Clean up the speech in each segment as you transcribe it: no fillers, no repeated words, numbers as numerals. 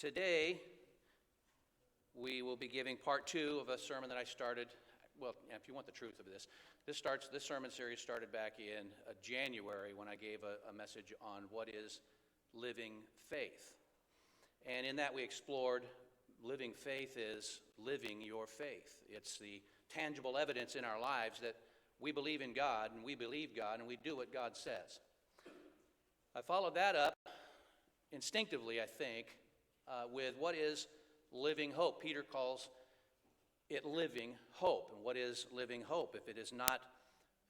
Today, we will be giving part two of a sermon that I started. Well, if you want the truth of this sermon series started back in January when I gave a message on what is living faith. And in that we explored living faith is living your faith. It's the tangible evidence in our lives that we believe in God and we believe God and we do what God says. I followed that up instinctively, I think, with what is living hope. Peter calls it living hope. And what is living hope if it is not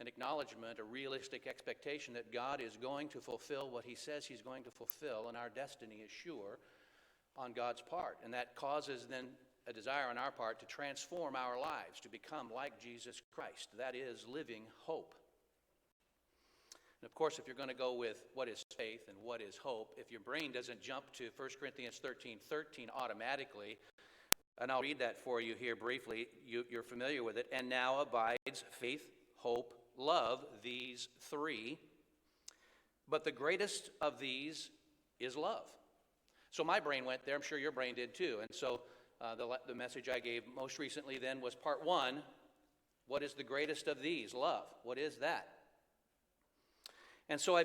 an acknowledgement, a realistic expectation that God is going to fulfill what he says he's going to fulfill, and our destiny is sure on God's part. And that causes then a desire on our part to transform our lives, to become like Jesus Christ. That is living hope. And of course, if you're going to go with what is faith and what is hope, if your brain doesn't jump to 1 Corinthians 13:13 automatically, and I'll read that for you here briefly, you're familiar with it. And now abides faith, hope, love, these three. But the greatest of these is love. So my brain went there. I'm sure your brain did too. And so the message I gave most recently then was part one. What is the greatest of these? Love. What is that? And so we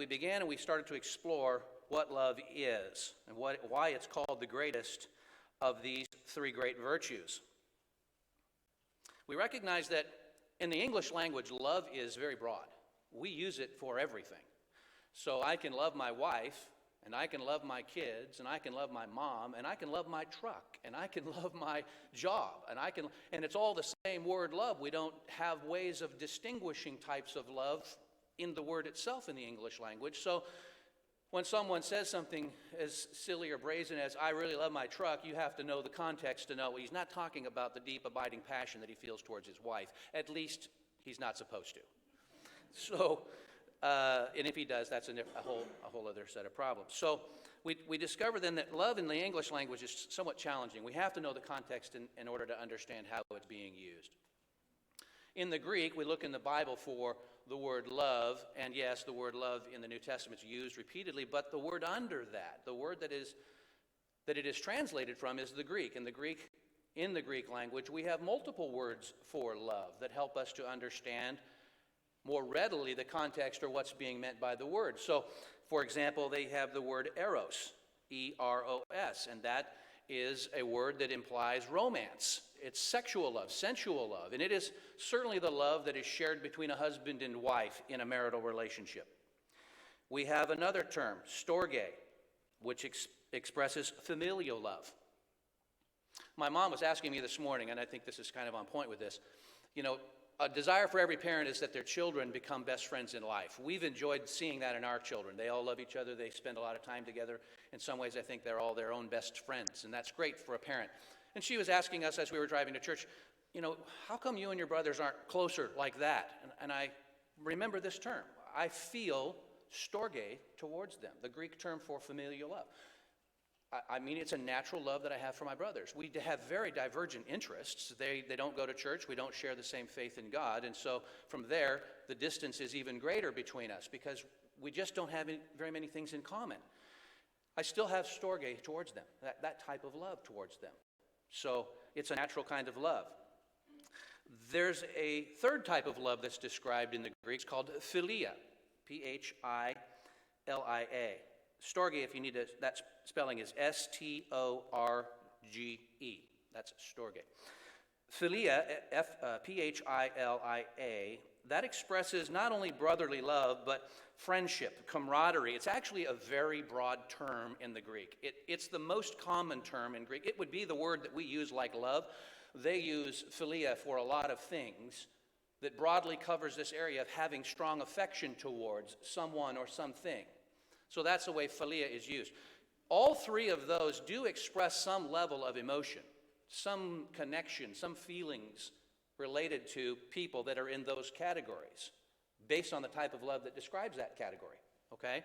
began and we started to explore what love is and why it's called the greatest of these three great virtues. We recognize that in the English language, love is very broad. We use it for everything. So I can love my wife, and I can love my kids, and I can love my mom, and I can love my truck, and I can love my job, and it's all the same word love. We don't have ways of distinguishing types of love in the word itself in the English language. So when someone says something as silly or brazen as, I really love my truck, you have to know the context to know he's not talking about the deep abiding passion that he feels towards his wife. At least he's not supposed to. So, and if he does, that's a whole other set of problems. So we discover then that love in the English language is somewhat challenging. We have to know the context in order to understand how it's being used. In the Greek, we look in the Bible for the word love, and yes, the word love in the New Testament is used repeatedly, but the word under that, the word that it is translated from is the Greek. In the Greek language, we have multiple words for love that help us to understand more readily the context or what's being meant by the word. So, for example, they have the word eros, E-R-O-S, and that is a word that implies romance. It's sexual love, sensual love, and it is certainly the love that is shared between a husband and wife in a marital relationship. We have another term, storge, which expresses familial love. My mom was asking me this morning, and I think this is kind of on point with this, a desire for every parent is that their children become best friends in life. We've enjoyed seeing that in our children. They all love each other. They spend a lot of time together. In some ways, I think they're all their own best friends, and that's great for a parent. And she was asking us as we were driving to church, how come you and your brothers aren't closer like that? And I remember this term. I feel storge towards them, the Greek term for familial love. I mean, it's a natural love that I have for my brothers. We have very divergent interests. They don't go to church. We don't share the same faith in God. And so from there, the distance is even greater between us because we just don't have very many things in common. I still have storge towards them, that type of love towards them. So it's a natural kind of love. There's a third type of love that's described in the Greek called philia, P-H-I-L-I-A. Storge, if you need to, that spelling is S-T-O-R-G-E. That's storge. Philia, P-H-I-L-I-A, that expresses not only brotherly love, but friendship, camaraderie. It's actually a very broad term in the Greek. It's the most common term in Greek. It would be the word that we use like love. They use philia for a lot of things that broadly covers this area of having strong affection towards someone or something. So that's the way philia is used. All three of those do express some level of emotion, some connection, some feelings related to people that are in those categories, based on the type of love that describes that category, okay?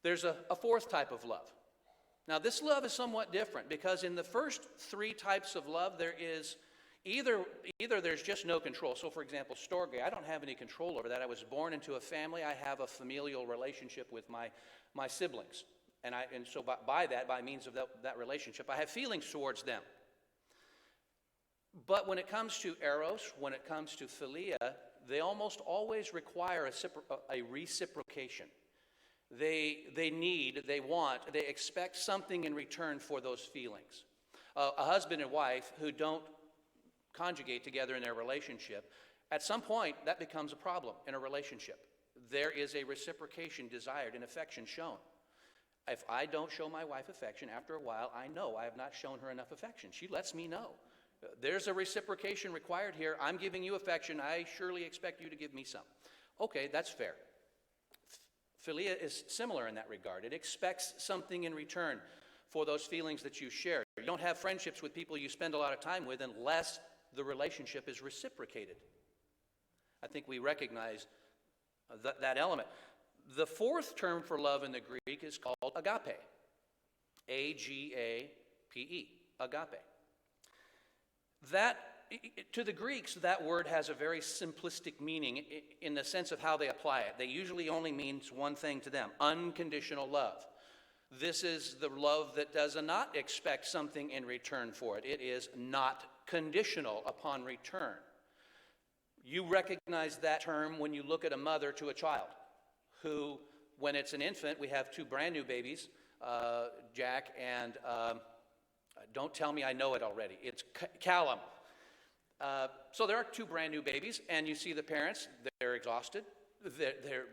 There's a fourth type of love. Now, this love is somewhat different because in the first three types of love, there is either there's just no control. So, for example, storge, I don't have any control over that. I was born into a family. I have a familial relationship with my siblings. And so by means of that relationship, I have feelings towards them. But when it comes to eros, when it comes to philia, they almost always require a reciprocation. They expect something in return for those feelings. A husband and wife who don't conjugate together in their relationship, at some point that becomes a problem in a relationship. There is a reciprocation desired and affection shown. If I don't show my wife affection, after a while I know I have not shown her enough affection. She lets me know. There's a reciprocation required here. I'm giving you affection. I surely expect you to give me some. Okay, that's fair. Philia is similar in that regard. It expects something in return for those feelings that you share. You don't have friendships with people you spend a lot of time with unless the relationship is reciprocated. I think we recognize that element. The fourth term for love in the Greek is called agape. A-G-A-P-E, agape. That, to the Greeks, that word has a very simplistic meaning in the sense of how they apply it. They usually only means one thing to them: unconditional love. This is the love that does not expect something in return for it. It is not conditional upon return. You recognize that term when you look at a mother to a child who, when it's an infant, we have two brand new babies, Jack and don't tell me I know it already. It's Callum. So there are two brand new babies, and you see the parents. They're exhausted.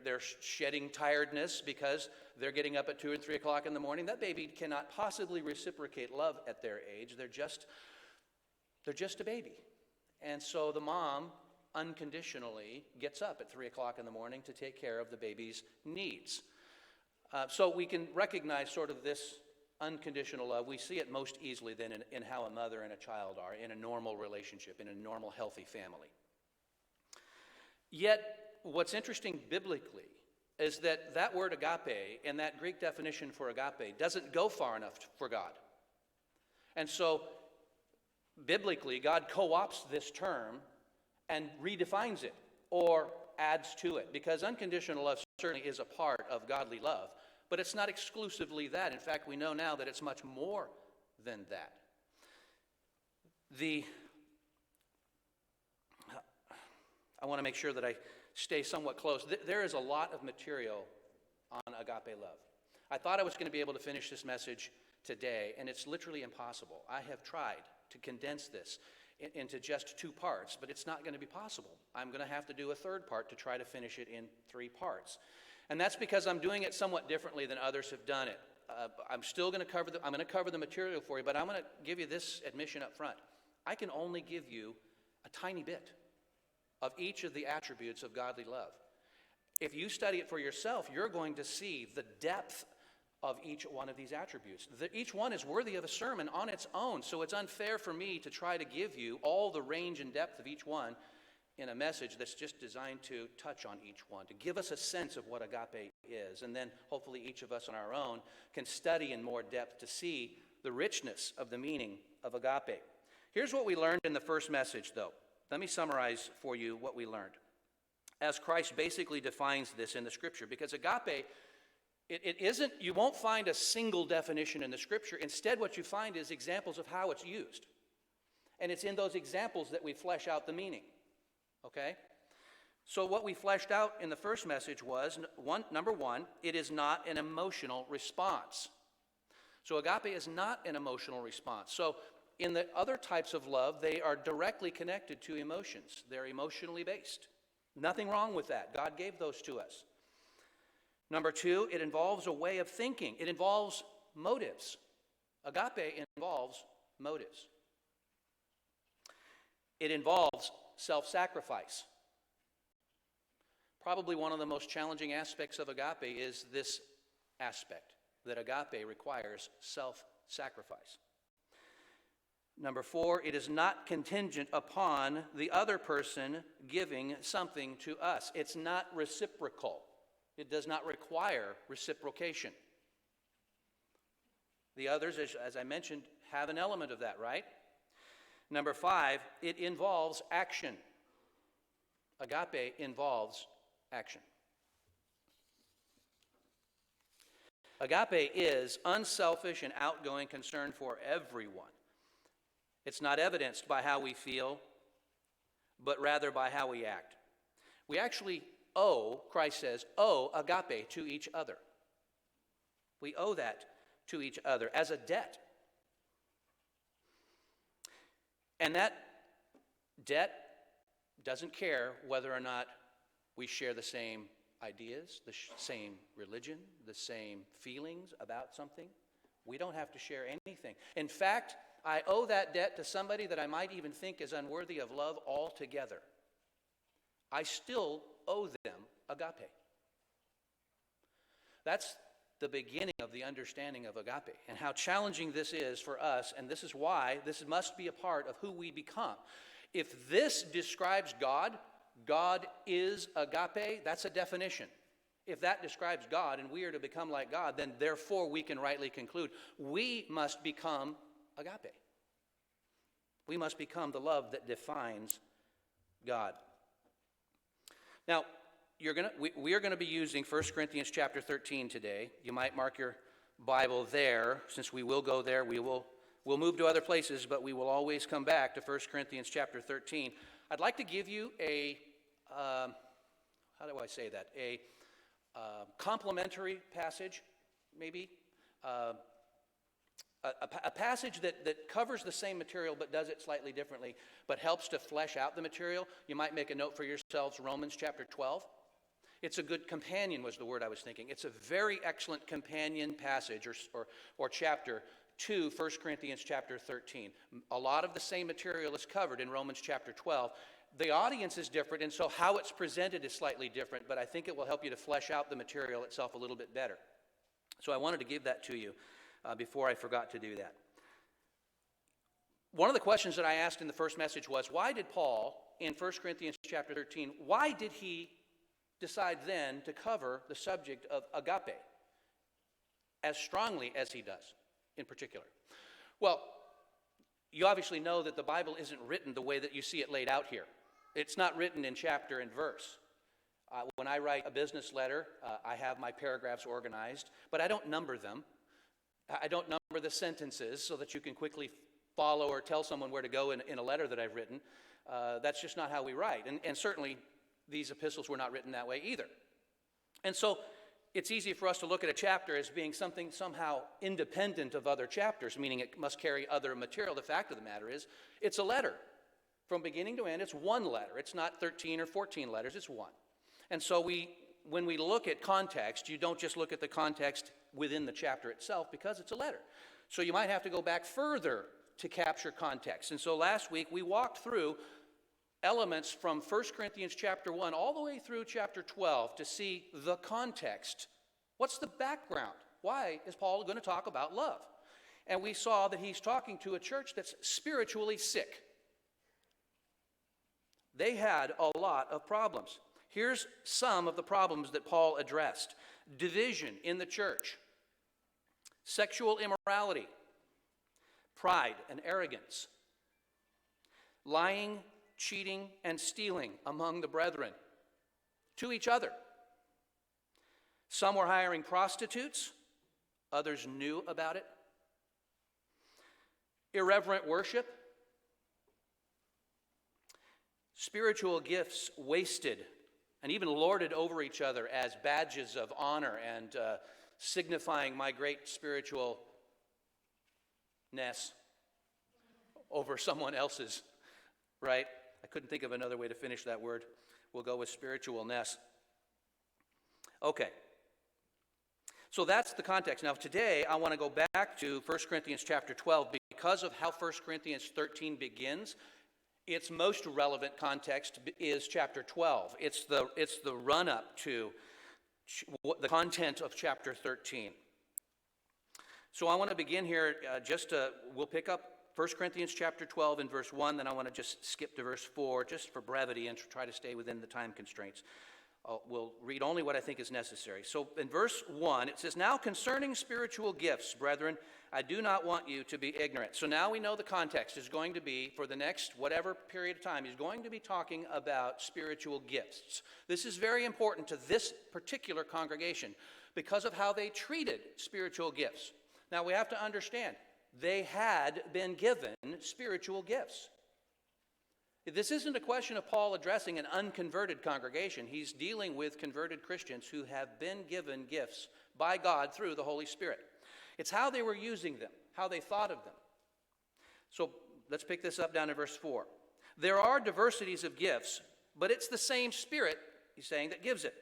They're shedding tiredness because they're getting up at 2 and 3 o'clock in the morning. That baby cannot possibly reciprocate love at their age. They're just a baby. And so the mom unconditionally gets up at 3 o'clock in the morning to take care of the baby's needs. So we can recognize sort of this unconditional love. We see it most easily then in how a mother and a child are in a normal relationship, in a normal, healthy family. Yet, what's interesting biblically is that word agape and that Greek definition for agape doesn't go far enough for God. And so, biblically, God co-opts this term and redefines it or adds to it, because unconditional love certainly is a part of godly love, but it's not exclusively that. In fact, we know now that it's much more than that. I want to make sure that I stay somewhat close. There is a lot of material on agape love. I thought I was going to be able to finish this message today, and it's literally impossible. I have tried to condense this into just 2 parts, but it's not going to be possible. I'm going to have to do a third part to try to finish it in 3 parts. And that's because I'm doing it somewhat differently than others have done it. I'm going to cover the material for you, but I'm going to give you this admission up front. I can only give you a tiny bit of each of the attributes of godly love. If you study it for yourself, you're going to see the depth of each one of these attributes. Each one is worthy of a sermon on its own, so it's unfair for me to try to give you all the range and depth of each one in a message that's just designed to touch on each one, to give us a sense of what agape is. And then hopefully each of us on our own can study in more depth to see the richness of the meaning of agape. Here's what we learned in the first message, though. Let me summarize for you what we learned, as Christ basically defines this in the Scripture, because agape, it isn't, you won't find a single definition in the Scripture. Instead, what you find is examples of how it's used. And it's in those examples that we flesh out the meaning. Okay? So what we fleshed out in the first message was, number one, it is not an emotional response. So agape is not an emotional response. So in the other types of love, they are directly connected to emotions. They're emotionally based. Nothing wrong with that. God gave those to us. Number two, it involves a way of thinking. It involves motives. Agape involves motives. It involves self-sacrifice. Probably one of the most challenging aspects of agape is this aspect, that agape requires self-sacrifice. Number four, it is not contingent upon the other person giving something to us. It's not reciprocal. It does not require reciprocation. The others, as I mentioned, have an element of that, right? Number five, it involves action. Agape involves action. Agape is unselfish and outgoing concern for everyone. It's not evidenced by how we feel, but rather by how we act. We actually owe, Christ says, owe agape to each other. We owe that to each other as a debt. And that debt doesn't care whether or not we share the same ideas, the same religion, the same feelings about something. We don't have to share anything. In fact, I owe that debt to somebody that I might even think is unworthy of love altogether. I still owe them agape. That's the beginning of the understanding of agape and how challenging this is for us, and this is why this must be a part of who we become. If this describes God, God is agape, that's a definition. If that describes God and we are to become like God, then therefore we can rightly conclude we must become agape. We must become the love that defines God. Now, we are going to be using 1 Corinthians chapter 13 today. You might mark your Bible there. Since we will go there, we'll move to other places, but we will always come back to 1 Corinthians chapter 13. I'd like to give you a complementary passage, maybe. A passage that covers the same material but does it slightly differently, but helps to flesh out the material. You might make a note for yourselves, Romans chapter 12. It's a good companion was the word I was thinking. It's a very excellent companion passage or chapter to 1 Corinthians chapter 13. A lot of the same material is covered in Romans chapter 12. The audience is different, and so how it's presented is slightly different, but I think it will help you to flesh out the material itself a little bit better. So I wanted to give that to you before I forgot to do that. One of the questions that I asked in the first message was, why did Paul, in 1 Corinthians chapter 13, why did he decide then to cover the subject of agape as strongly as he does in particular? Well, you obviously know that the Bible isn't written the way that you see it laid out here. It's not written in chapter and verse. When I write a business letter, I have my paragraphs organized, but I don't number them. I don't number the sentences so that you can quickly follow or tell someone where to go in a letter that I've written. That's just not how we write. And certainly these epistles were not written that way either. And so it's easy for us to look at a chapter as being something somehow independent of other chapters, meaning it must carry other material. The fact of the matter is, it's a letter. From beginning to end, it's one letter. It's not 13 or 14 letters, it's one. And so when we look at context, you don't just look at the context within the chapter itself because it's a letter. So you might have to go back further to capture context. And so last week we walked through elements from 1 Corinthians chapter 1 all the way through chapter 12 to see the context. What's the background? Why is Paul going to talk about love? And we saw that he's talking to a church that's spiritually sick. They had a lot of problems. Here's some of the problems that Paul addressed. Division in the church, sexual immorality, pride and arrogance, lying, cheating, and stealing among the brethren to each other. Some were hiring prostitutes, others knew about it. Irreverent worship, spiritual gifts wasted and even lorded over each other as badges of honor and signifying my great spiritualness over someone else's, right? I couldn't think of another way to finish that word. We'll go with spiritualness. Okay. So that's the context. Now today I want to go back to 1 Corinthians chapter 12 because of how 1 Corinthians 13 begins. Its most relevant context is chapter 12. It's the run-up to the content of chapter 13. So I want to begin here we'll pick up 1 Corinthians chapter 12 and verse 1, then I want to just skip to verse 4 just for brevity and to try to stay within the time constraints. We'll read only what I think is necessary. So in verse 1, it says, "Now concerning spiritual gifts, brethren, I do not want you to be ignorant." So now we know the context is going to be, for the next whatever period of time, he's going to be talking about spiritual gifts. This is very important to this particular congregation because of how they treated spiritual gifts. Now we have to understand, they had been given spiritual gifts. This isn't a question of Paul addressing an unconverted congregation. He's dealing with converted Christians who have been given gifts by God through the Holy Spirit. It's how they were using them, how they thought of them. So let's pick this up down in verse 4. "There are diversities of gifts, but it's the same Spirit," he's saying, "that gives it.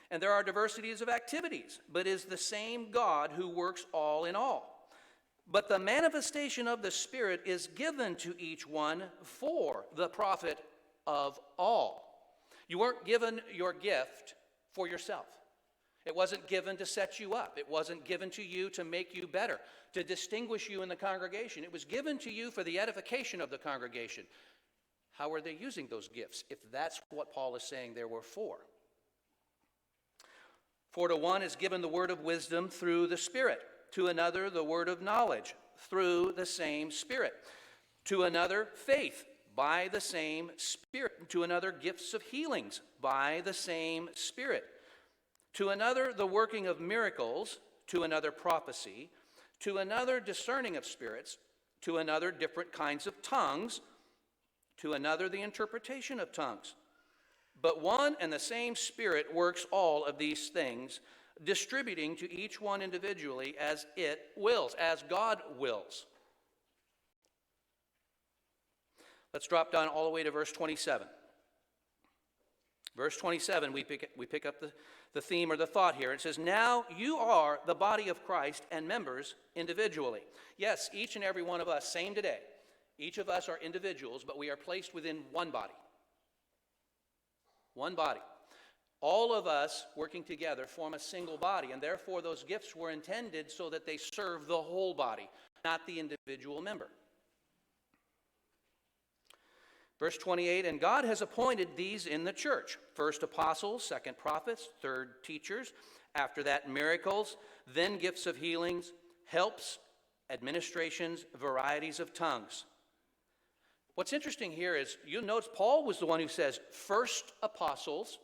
And there are diversities of activities, but it is the same God who works all in all. But the manifestation of the Spirit is given to each one for the profit of all." You weren't given your gift for yourself. It wasn't given to set you up. It wasn't given to you to make you better, to distinguish you in the congregation. It was given to you for the edification of the congregation. How are they using those gifts, if that's what Paul is saying they were for? "For to one is given the word of wisdom through the Spirit, to another the word of knowledge through the same Spirit, to another faith by the same Spirit, to another gifts of healings by the same Spirit, to another the working of miracles, to another prophecy, to another discerning of spirits, to another different kinds of tongues, to another the interpretation of tongues. But one and the same Spirit works all of these things, distributing to each one individually as it wills," as God wills. Let's drop down all the way to verse 27. Verse 27, we pick up the theme or the thought here. It says, "Now you are the body of Christ and members individually." Yes, each and every one of us, same today. Each of us are individuals, but we are placed within one body. One body. All of us working together form a single body, and therefore those gifts were intended so that they serve the whole body, not the individual member. Verse 28, "And God has appointed these in the church, first apostles, second prophets, third teachers, after that miracles, then gifts of healings, helps, administrations, varieties of tongues." What's interesting here is you'll notice Paul was the one who says first apostles.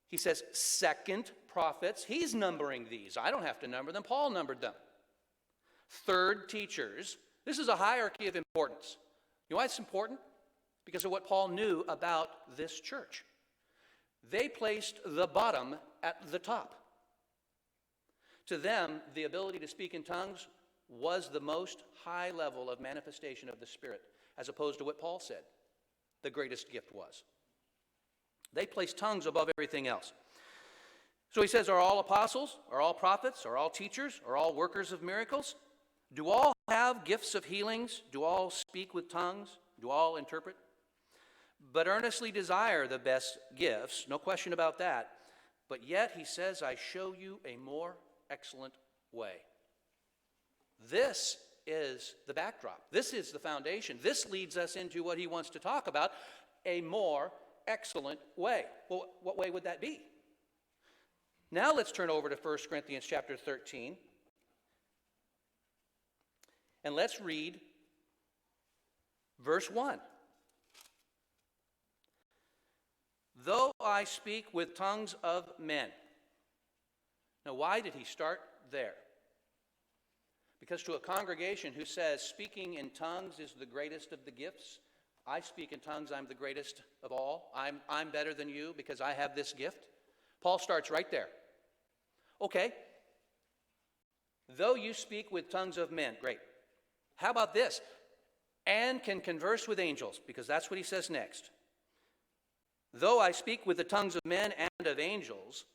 He says second prophets. He's numbering these. I don't have to number them. Paul numbered them. Third teachers. This is a hierarchy of importance. You know why it's important? Because of what Paul knew about this church. They placed the bottom at the top. To them, the ability to speak in tongues was the most high level of manifestation of the Spirit, as opposed to what Paul said the greatest gift was. They placed tongues above everything else. So he says, are all apostles? Are all prophets? Are all teachers? Are all workers of miracles? Do all have gifts of healings? Do all speak with tongues? Do all interpret? But earnestly desire the best gifts, no question about that. But yet he says, I show you a more excellent way. This is the backdrop. This is the foundation. This leads us into what he wants to talk about, a more excellent way. Well, what way would that be? Now let's turn over to 1 Corinthians chapter 13. And let's read verse 1. Though I speak with tongues of men. Now, why did he start there? Because to a congregation who says speaking in tongues is the greatest of the gifts, I speak in tongues, I'm the greatest of all, I'm better than you because I have this gift. Paul starts right there. Okay, though you speak with tongues of men, great. How about this? And can converse with angels, because that's what he says next. Though I speak with the tongues of men and of angels,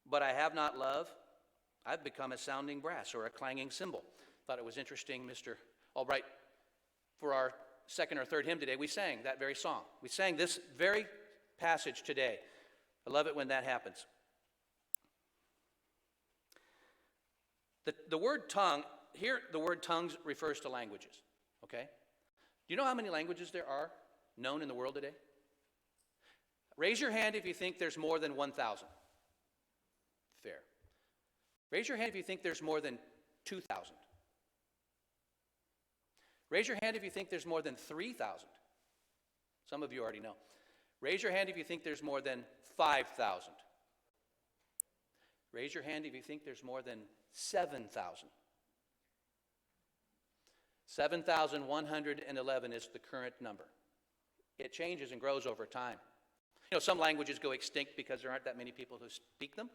but I have not love, I've become a sounding brass or a clanging cymbal. Thought it was interesting, Mr. Albright, for our second or third hymn today, we sang that very song. We sang this very passage today. I love it when that happens. The word tongue, here the word tongues refers to languages, okay? Do you know how many languages there are known in the world today? Raise your hand if you think there's more than 1,000. Fair. Raise your hand if you think there's more than 2,000. Raise your hand if you think there's more than 3,000. Some of you already know. Raise your hand if you think there's more than 5,000. Raise your hand if you think there's more than 7,000. 7,111 is the current number. It changes and grows over time. You know, some languages go extinct because there aren't that many people who speak them.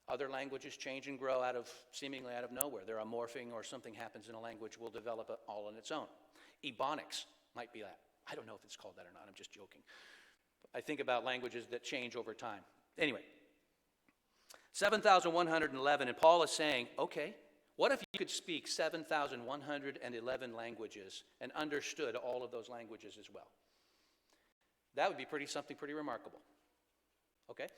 Other languages change and grow seemingly out of nowhere. There are morphing or something happens in a language will develop it all on its own. Ebonics might be that. I don't know if it's called that or not. I'm just joking. I think about languages that change over time. Anyway, 7,111, and Paul is saying, okay, what if you could speak 7,111 languages and understood all of those languages as well? That would be something pretty remarkable. Okay?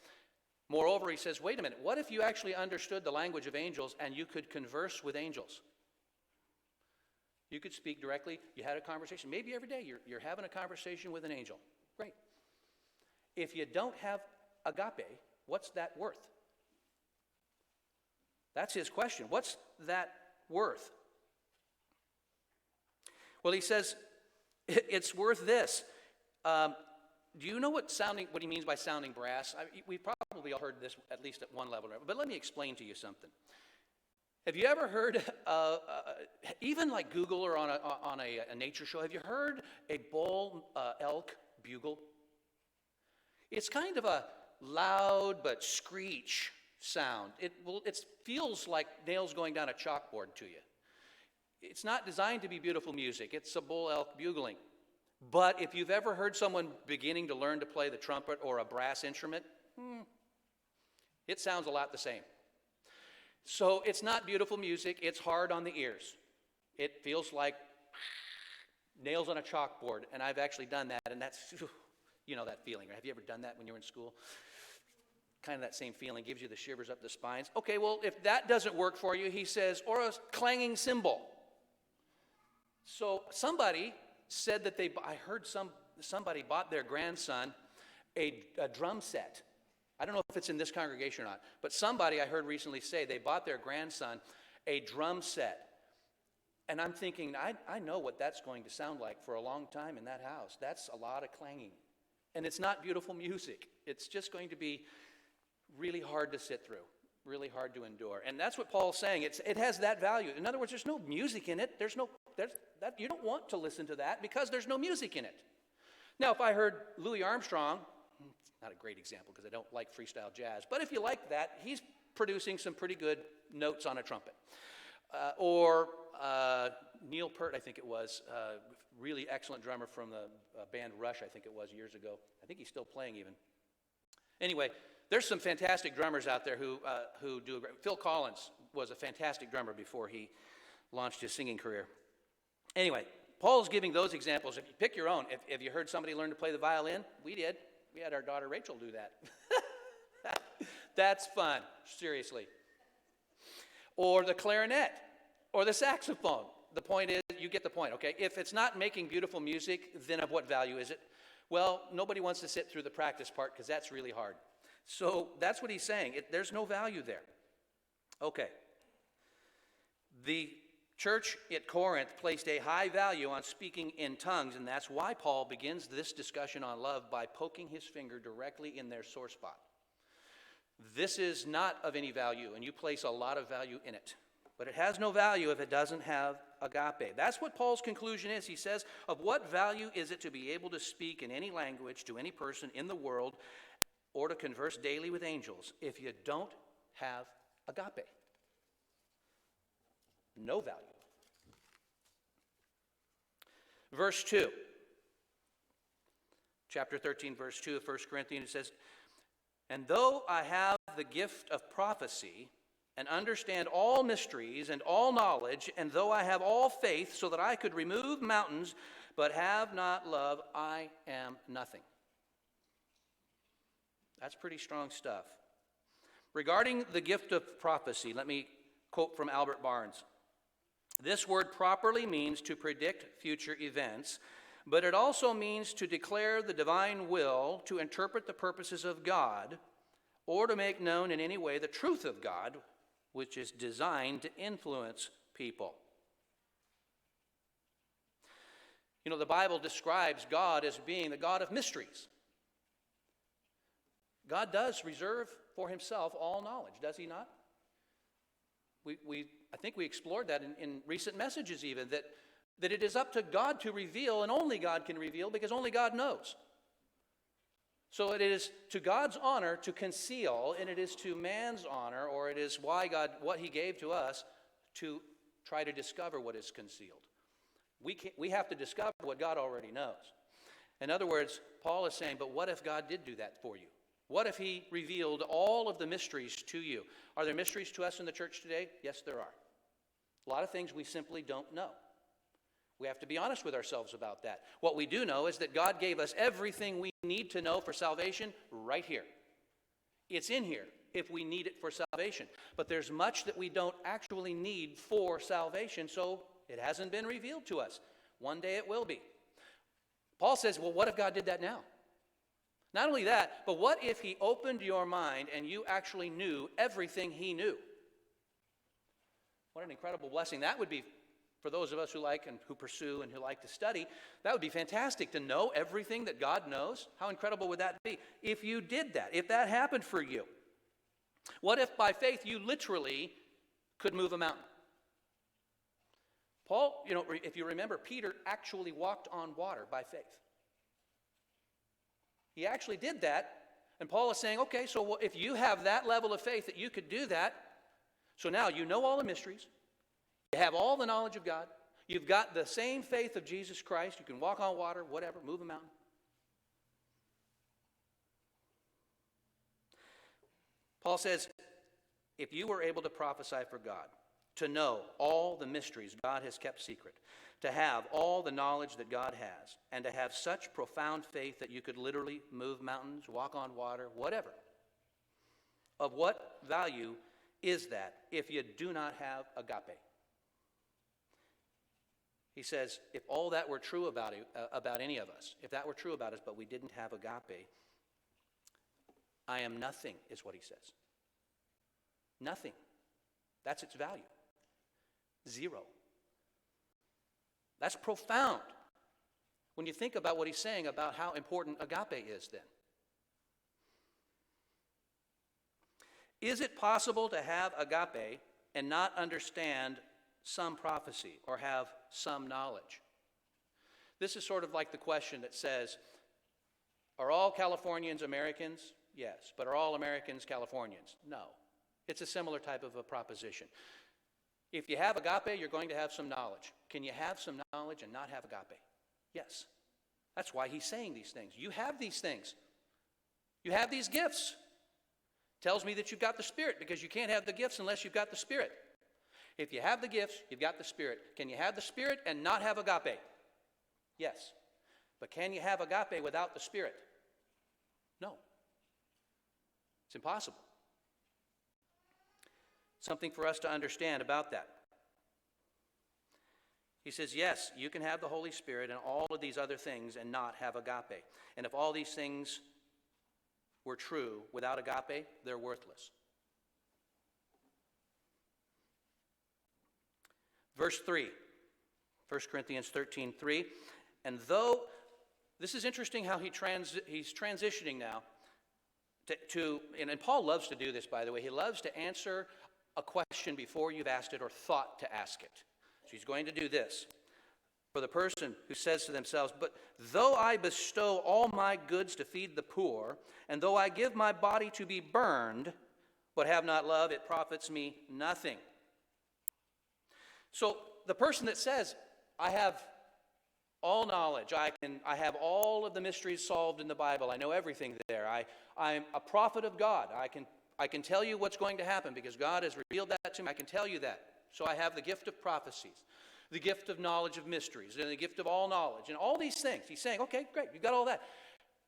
Moreover, he says, wait a minute, what if you actually understood the language of angels and you could converse with angels? You could speak directly, you had a conversation. Maybe every day you're having a conversation with an angel. Great. If you don't have agape, what's that worth? That's his question. What's that worth? Well, he says, it's worth this. Do you know what he means by sounding brass? We've probably all heard this at least at one level, but let me explain to you something. Have you ever heard, even like Google or on a nature show, have you heard a bull elk bugle? It's kind of a loud but screech sound. It feels like nails going down a chalkboard to you. It's not designed to be beautiful music. It's a bull elk bugling. But if you've ever heard someone beginning to learn to play the trumpet or a brass instrument, it sounds a lot the same. So it's not beautiful music. It's hard on the ears. It feels like nails on a chalkboard, and I've actually done that, and that's, you know that feeling, right? Have you ever done that when you were in school? Kind of that same feeling, gives you the shivers up the spines. Okay, well, if that doesn't work for you, he says, or a clanging cymbal. So somebody said that I heard somebody bought their grandson a drum set. I don't know if it's in this congregation or not, but somebody I heard recently say they bought their grandson a drum set. And I'm thinking, I know what that's going to sound like for a long time in that house. That's a lot of clanging. And it's not beautiful music. It's just going to be really hard to sit through, really hard to endure. And that's what Paul's saying. It has that value. In other words, there's no music in it. You don't want to listen to that because there's no music in it. Now, if I heard Louis Armstrong, not a great example because I don't like freestyle jazz, but if you like that, he's producing some pretty good notes on a trumpet. Or Neil Peart, I think it was, really excellent drummer from the band Rush, I think it was, years ago. I think he's still playing even. Anyway, there's some fantastic drummers out there who do a great. Phil Collins was a fantastic drummer before he launched his singing career. Anyway, Paul's giving those examples. If you pick your own, if you heard somebody learn to play the violin, we did. We had our daughter Rachel do that. That's fun, seriously. Or the clarinet, or the saxophone. The point is, you get the point, okay? If it's not making beautiful music, then of what value is it? Well, nobody wants to sit through the practice part because that's really hard. So that's what he's saying. There's no value there. Okay. The church at Corinth placed a high value on speaking in tongues, and that's why Paul begins this discussion on love by poking his finger directly in their sore spot. This is not of any value, and you place a lot of value in it. But it has no value if it doesn't have agape. That's what Paul's conclusion is. He says, of what value is it to be able to speak in any language to any person in the world or to converse daily with angels if you don't have agape? No value. Verse 2. Chapter 13, verse 2 of 1 Corinthians, it says, and though I have the gift of prophecy and understand all mysteries and all knowledge, and though I have all faith so that I could remove mountains, but have not love, I am nothing. That's pretty strong stuff. Regarding the gift of prophecy, let me quote from Albert Barnes. This word properly means to predict future events, but it also means to declare the divine will, to interpret the purposes of God, or to make known in any way the truth of God, which is designed to influence people. You know, the Bible describes God as being the God of mysteries. God does reserve for himself all knowledge, does he not? I think we explored that in recent messages even, that it is up to God to reveal, and only God can reveal, because only God knows. So it is to God's honor to conceal, and it is to man's honor, or it is why God, what he gave to us, to try to discover what is concealed. We have to discover what God already knows. In other words, Paul is saying, but what if God did do that for you? What if he revealed all of the mysteries to you? Are there mysteries to us in the church today? Yes, there are. A lot of things we simply don't know. We have to be honest with ourselves about that. What we do know is that God gave us everything we need to know for salvation right here. It's in here if we need it for salvation. But there's much that we don't actually need for salvation, so it hasn't been revealed to us. One day it will be. Paul says, well, what if God did that now? Not only that, but what if he opened your mind and you actually knew everything he knew? What an incredible blessing that would be for those of us who like and who pursue and who like to study. That would be fantastic to know everything that God knows. How incredible would that be if you did that, if that happened for you? What if by faith you literally could move a mountain? Paul, if you remember, Peter actually walked on water by faith. He actually did that, and Paul is saying, okay, so if you have that level of faith that you could do that, so now you know all the mysteries, you have all the knowledge of God, you've got the same faith of Jesus Christ, you can walk on water, whatever, move a mountain. Paul says, if you were able to prophesy for God, to know all the mysteries God has kept secret, to have all the knowledge that God has, and to have such profound faith that you could literally move mountains, walk on water, whatever. Of what value is that if you do not have agape? He says, if all that were true about any of us, if that were true about us, but we didn't have agape, I am nothing, is what he says. Nothing. That's its value. Zero. That's profound when you think about what he's saying about how important agape is then. Is it possible to have agape and not understand some prophecy or have some knowledge? This is sort of like the question that says, are all Californians Americans? Yes. But are all Americans Californians? No. It's a similar type of a proposition. If you have agape, you're going to have some knowledge. Can you have some knowledge and not have agape? Yes. That's why he's saying these things. You have these things. You have these gifts. Tells me that you've got the Spirit, because you can't have the gifts unless you've got the Spirit. If you have the gifts, you've got the Spirit. Can you have the Spirit and not have agape? Yes. But can you have agape without the Spirit? No. It's impossible. Something for us to understand about that. He says, yes, you can have the Holy Spirit and all of these other things and not have agape. And if all these things were true without agape, they're worthless. Verse 3, 1 Corinthians 13:3. And though, this is interesting how he's transitioning now and Paul loves to do this, by the way. He loves to answer a question before you've asked it or thought to ask it. So he's going to do this. For the person who says to themselves, but though I bestow all my goods to feed the poor, and though I give my body to be burned, but have not love, it profits me nothing. So the person that says, I have all knowledge, I have all of the mysteries solved in the Bible, I know everything there, I'm a prophet of God, I can tell you what's going to happen because God has revealed that to me. I can tell you that. So I have the gift of prophecies, the gift of knowledge of mysteries, and the gift of all knowledge, and all these things. He's saying, okay, great, you've got all that.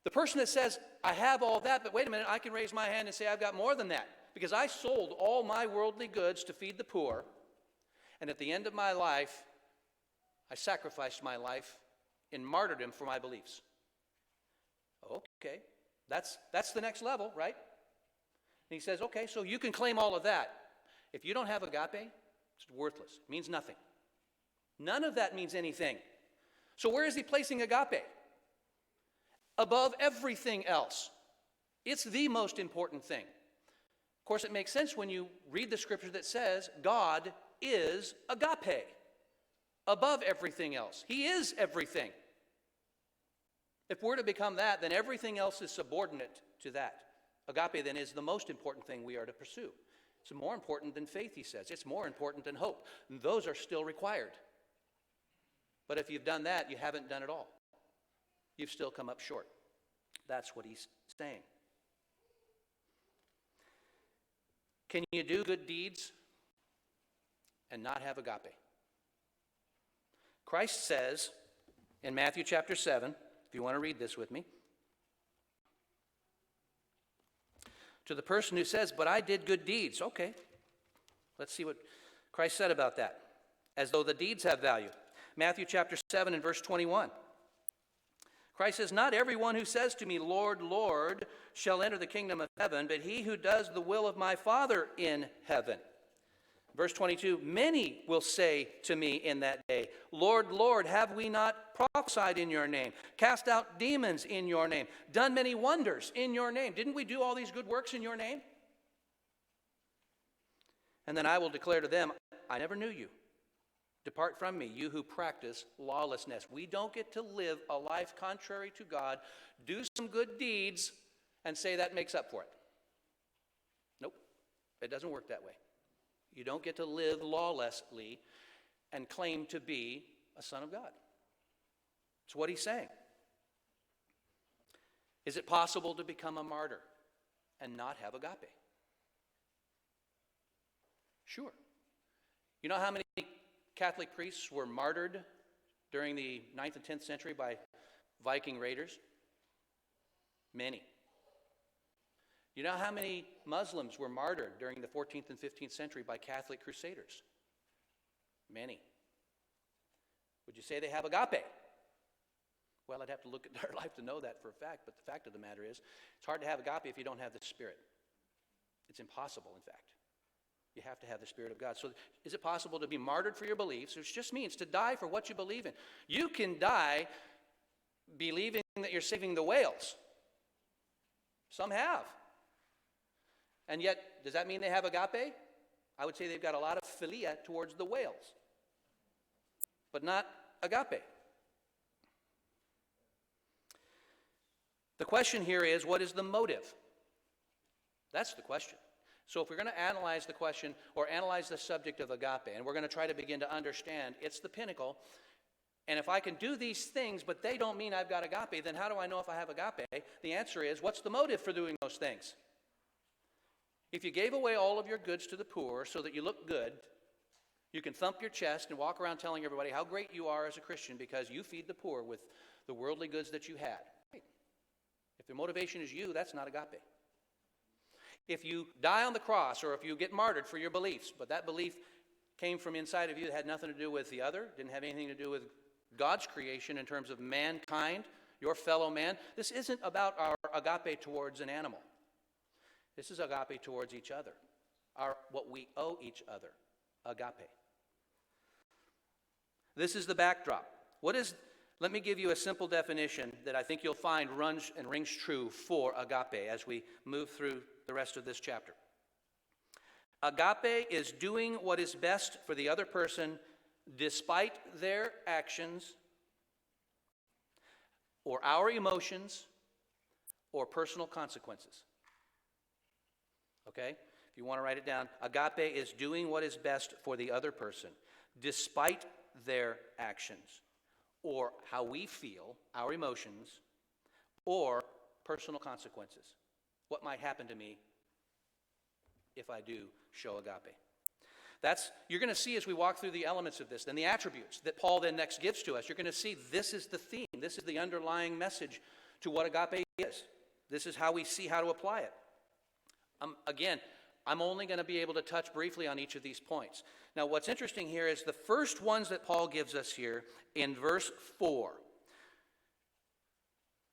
The person that says, I have all that, but wait a minute, I can raise my hand and say I've got more than that because I sold all my worldly goods to feed the poor, and at the end of my life, I sacrificed my life in martyrdom for my beliefs. Okay, that's the next level, right? And he says, okay, so you can claim all of that. If you don't have agape, it's worthless. It means nothing. None of that means anything. So where is he placing agape? Above everything else. It's the most important thing. Of course, it makes sense when you read the scripture that says God is agape. Above everything else. He is everything. If we're to become that, then everything else is subordinate to that. Agape then is the most important thing we are to pursue. It's more important than faith, he says. It's more important than hope. And those are still required. But if you've done that, you haven't done it all. You've still come up short. That's what he's saying. Can you do good deeds and not have agape? Christ says in Matthew chapter 7, if you want to read this with me, to the person who says, but I did good deeds. Okay, let's see what Christ said about that. As though the deeds have value. Matthew chapter 7 and verse 21. Christ says, not everyone who says to me, Lord, Lord, shall enter the kingdom of heaven, but he who does the will of my Father in heaven. Verse 22, many will say to me in that day, Lord, Lord, have we not prophesied in your name, cast out demons in your name, done many wonders in your name? Didn't we do all these good works in your name? And then I will declare to them, I never knew you. Depart from me, you who practice lawlessness. We don't get to live a life contrary to God, do some good deeds, and say that makes up for it. Nope, it doesn't work that way. You don't get to live lawlessly and claim to be a son of God. It's what he's saying. Is it possible to become a martyr and not have agape? Sure. You know how many Catholic priests were martyred during the 9th and 10th century by Viking raiders? Many. You know how many Muslims were martyred during the 14th and 15th century by Catholic crusaders? Many. Would you say they have agape? Well, I'd have to look at their life to know that for a fact, but the fact of the matter is, it's hard to have agape if you don't have the Spirit. It's impossible, in fact. You have to have the Spirit of God. So is it possible to be martyred for your beliefs, which just means to die for what you believe in? You can die believing that you're saving the whales. Some have. And yet, does that mean they have agape? I would say they've got a lot of philia towards the whales, but not agape. The question here is, what is the motive? That's the question. So if we're going to analyze the question or analyze the subject of agape, and we're going to try to begin to understand, it's the pinnacle. And if I can do these things, but they don't mean I've got agape, then how do I know if I have agape? The answer is, what's the motive for doing those things? If you gave away all of your goods to the poor so that you look good, you can thump your chest and walk around telling everybody how great you are as a Christian because you feed the poor with the worldly goods that you had. If the motivation is you, that's not agape. If you die on the cross or if you get martyred for your beliefs, but that belief came from inside of you that had nothing to do with the other, didn't have anything to do with God's creation in terms of mankind, your fellow man, this isn't about our agape towards an animal. This is agape towards each other, what we owe each other, agape. This is the backdrop. Let me give you a simple definition that I think you'll find runs and rings true for agape as we move through the rest of this chapter. Agape is doing what is best for the other person despite their actions or our emotions or personal consequences. Okay? If you want to write it down, agape is doing what is best for the other person despite their actions or how we feel, our emotions, or personal consequences. What might happen to me if I do show agape? You're going to see as we walk through the elements of this, then the attributes that Paul then next gives to us, you're going to see this is the theme, this is the underlying message to what agape is. This is how we see how to apply it. Again, I'm only going to be able to touch briefly on each of these points. Now, what's interesting here is the first ones that Paul gives us here in verse 4.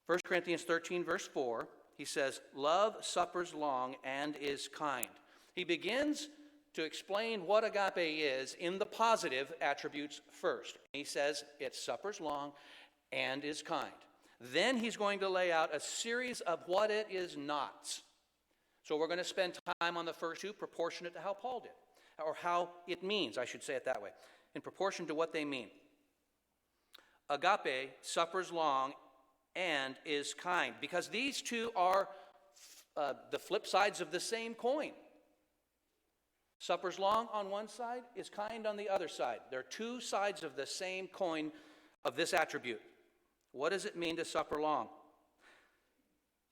1 Corinthians 13, verse 4, he says, love suffers long and is kind. He begins to explain what agape is in the positive attributes first. He says it suffers long and is kind. Then he's going to lay out a series of what it is not. So we're going to spend time on the first two, proportionate to how Paul did, or how it means, I should say it that way, in proportion to what they mean. Agape suffers long and is kind, because these two are the flip sides of the same coin. Suffers long on one side, is kind on the other side. They're two sides of the same coin of this attribute. What does it mean to suffer long?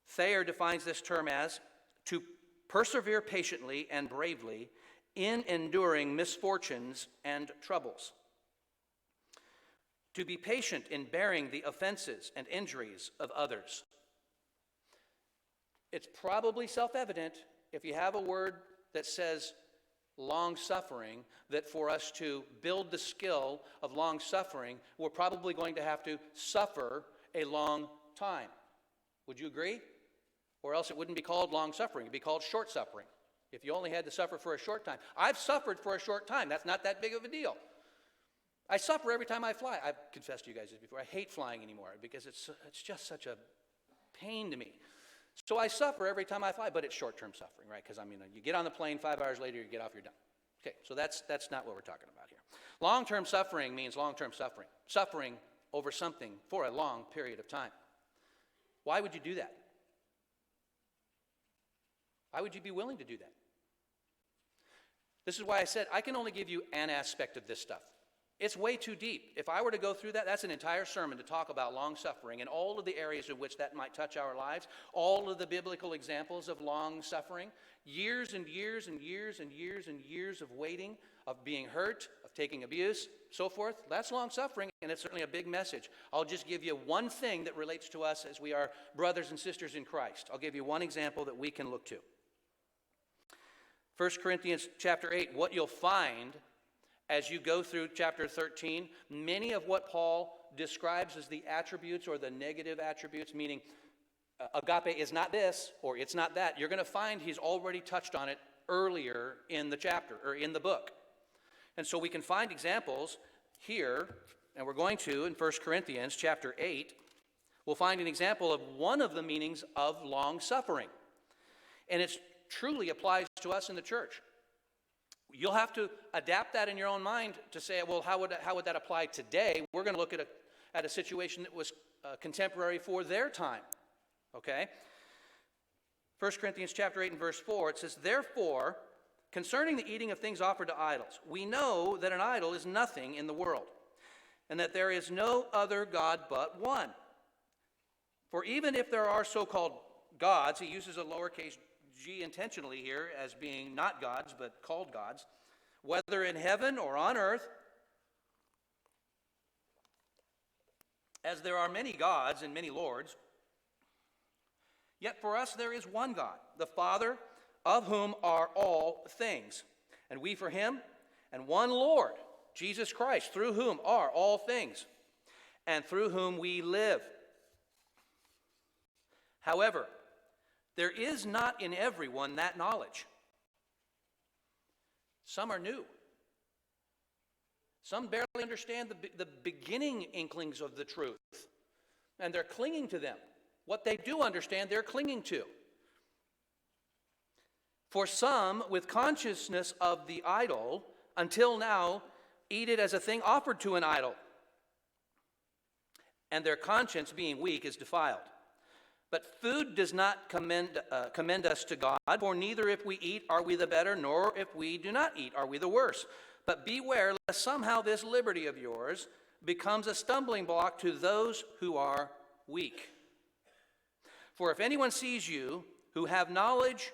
Thayer defines this term as to persevere patiently and bravely in enduring misfortunes and troubles. To be patient in bearing the offenses and injuries of others. It's probably self-evident if you have a word that says long-suffering, that for us to build the skill of long-suffering, we're probably going to have to suffer a long time. Would you agree? Or else it wouldn't be called long-suffering. It'd be called short-suffering. If you only had to suffer for a short time. I've suffered for a short time. That's not that big of a deal. I suffer every time I fly. I've confessed to you guys this before. I hate flying anymore because it's just such a pain to me. So I suffer every time I fly, but it's short-term suffering, right? Because, you get on the plane, 5 hours later, you get off, you're done. Okay, so that's not what we're talking about here. Long-term suffering means long-term suffering. Suffering over something for a long period of time. Why would you do that? Why would you be willing to do that? This is why I said I can only give you an aspect of this stuff. It's way too deep. If I were to go through that, that's an entire sermon to talk about long-suffering and all of the areas in which that might touch our lives, all of the biblical examples of long-suffering, years and years and years and years and years of waiting, of being hurt, of taking abuse, so forth. That's long-suffering, and it's certainly a big message. I'll just give you one thing that relates to us as we are brothers and sisters in Christ. I'll give you one example that we can look to. 1 Corinthians chapter 8, what you'll find as you go through chapter 13, many of what Paul describes as the attributes or the negative attributes, meaning agape is not this or it's not that, you're going to find he's already touched on it earlier in the chapter or in the book. And so we can find examples here, and we're going to in 1 Corinthians chapter 8, we'll find an example of one of the meanings of long suffering. And it truly applies to us in the church. You'll have to adapt that in your own mind to say, well, how would that apply today? We're going to look at a situation that was contemporary for their time, okay? 1 Corinthians chapter 8 and verse 4, it says, therefore, concerning the eating of things offered to idols, we know that an idol is nothing in the world, and that there is no other God but one. For even if there are so-called gods, he uses a lowercase g intentionally here as being not gods, but called gods, whether in heaven or on earth, as there are many gods and many lords, yet for us there is one God, the Father, of whom are all things, and we for him, and one Lord, Jesus Christ, through whom are all things, and through whom we live. However, there is not in everyone that knowledge. Some are new. Some barely understand the beginning inklings of the truth, and they're clinging to them. What they do understand, they're clinging to. For some, with consciousness of the idol, until now, eat it as a thing offered to an idol, and their conscience, being weak, is defiled. But food does not commend us to God, for neither if we eat are we the better, nor if we do not eat are we the worse. But beware lest somehow this liberty of yours becomes a stumbling block to those who are weak. For if anyone sees you who have knowledge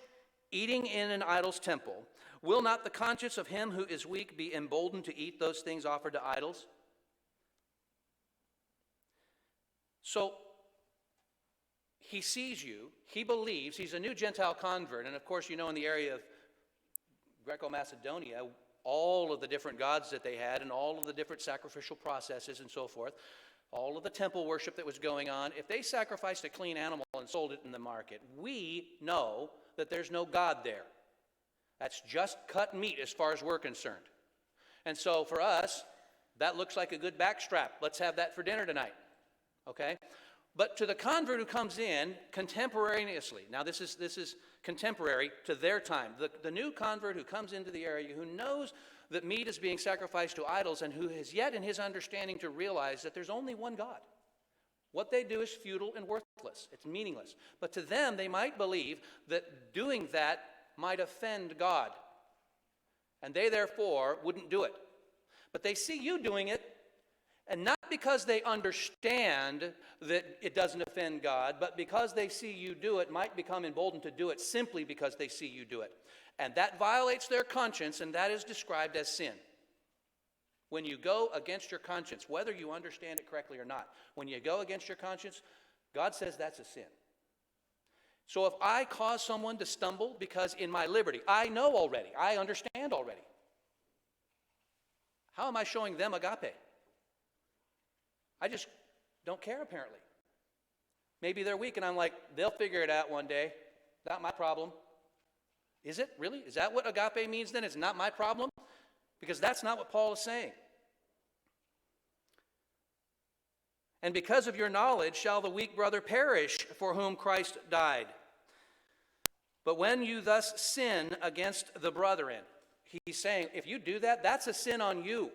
eating in an idol's temple, will not the conscience of him who is weak be emboldened to eat those things offered to idols? So, he sees you, he believes, he's a new Gentile convert, and of course, in the area of Greco-Macedonia, all of the different gods that they had and all of the different sacrificial processes and so forth, all of the temple worship that was going on, if they sacrificed a clean animal and sold it in the market, we know that there's no God there. That's just cut meat as far as we're concerned. And so for us, that looks like a good backstrap. Let's have that for dinner tonight. Okay? But to the convert who comes in contemporaneously, now this is contemporary to their time. The new convert who comes into the area, who knows that meat is being sacrificed to idols and who has yet in his understanding to realize that there's only one God. What they do is futile and worthless. It's meaningless. But to them, they might believe that doing that might offend God. And they therefore wouldn't do it. But they see you doing it, and not because they understand that it doesn't offend God, but because they see you do it, might become emboldened to do it simply because they see you do it. And that violates their conscience, and that is described as sin. When you go against your conscience, whether you understand it correctly or not, when you go against your conscience, God says that's a sin. So if I cause someone to stumble because in my liberty, I know already, I understand already, how am I showing them agape? I just don't care apparently. Maybe they're weak and I'm like, they'll figure it out one day. Not my problem. Is it really? Is that what agape means then? It's not my problem? Because that's not what Paul is saying. And because of your knowledge shall the weak brother perish for whom Christ died. But when you thus sin against the brethren, he's saying, if you do that, that's a sin on you.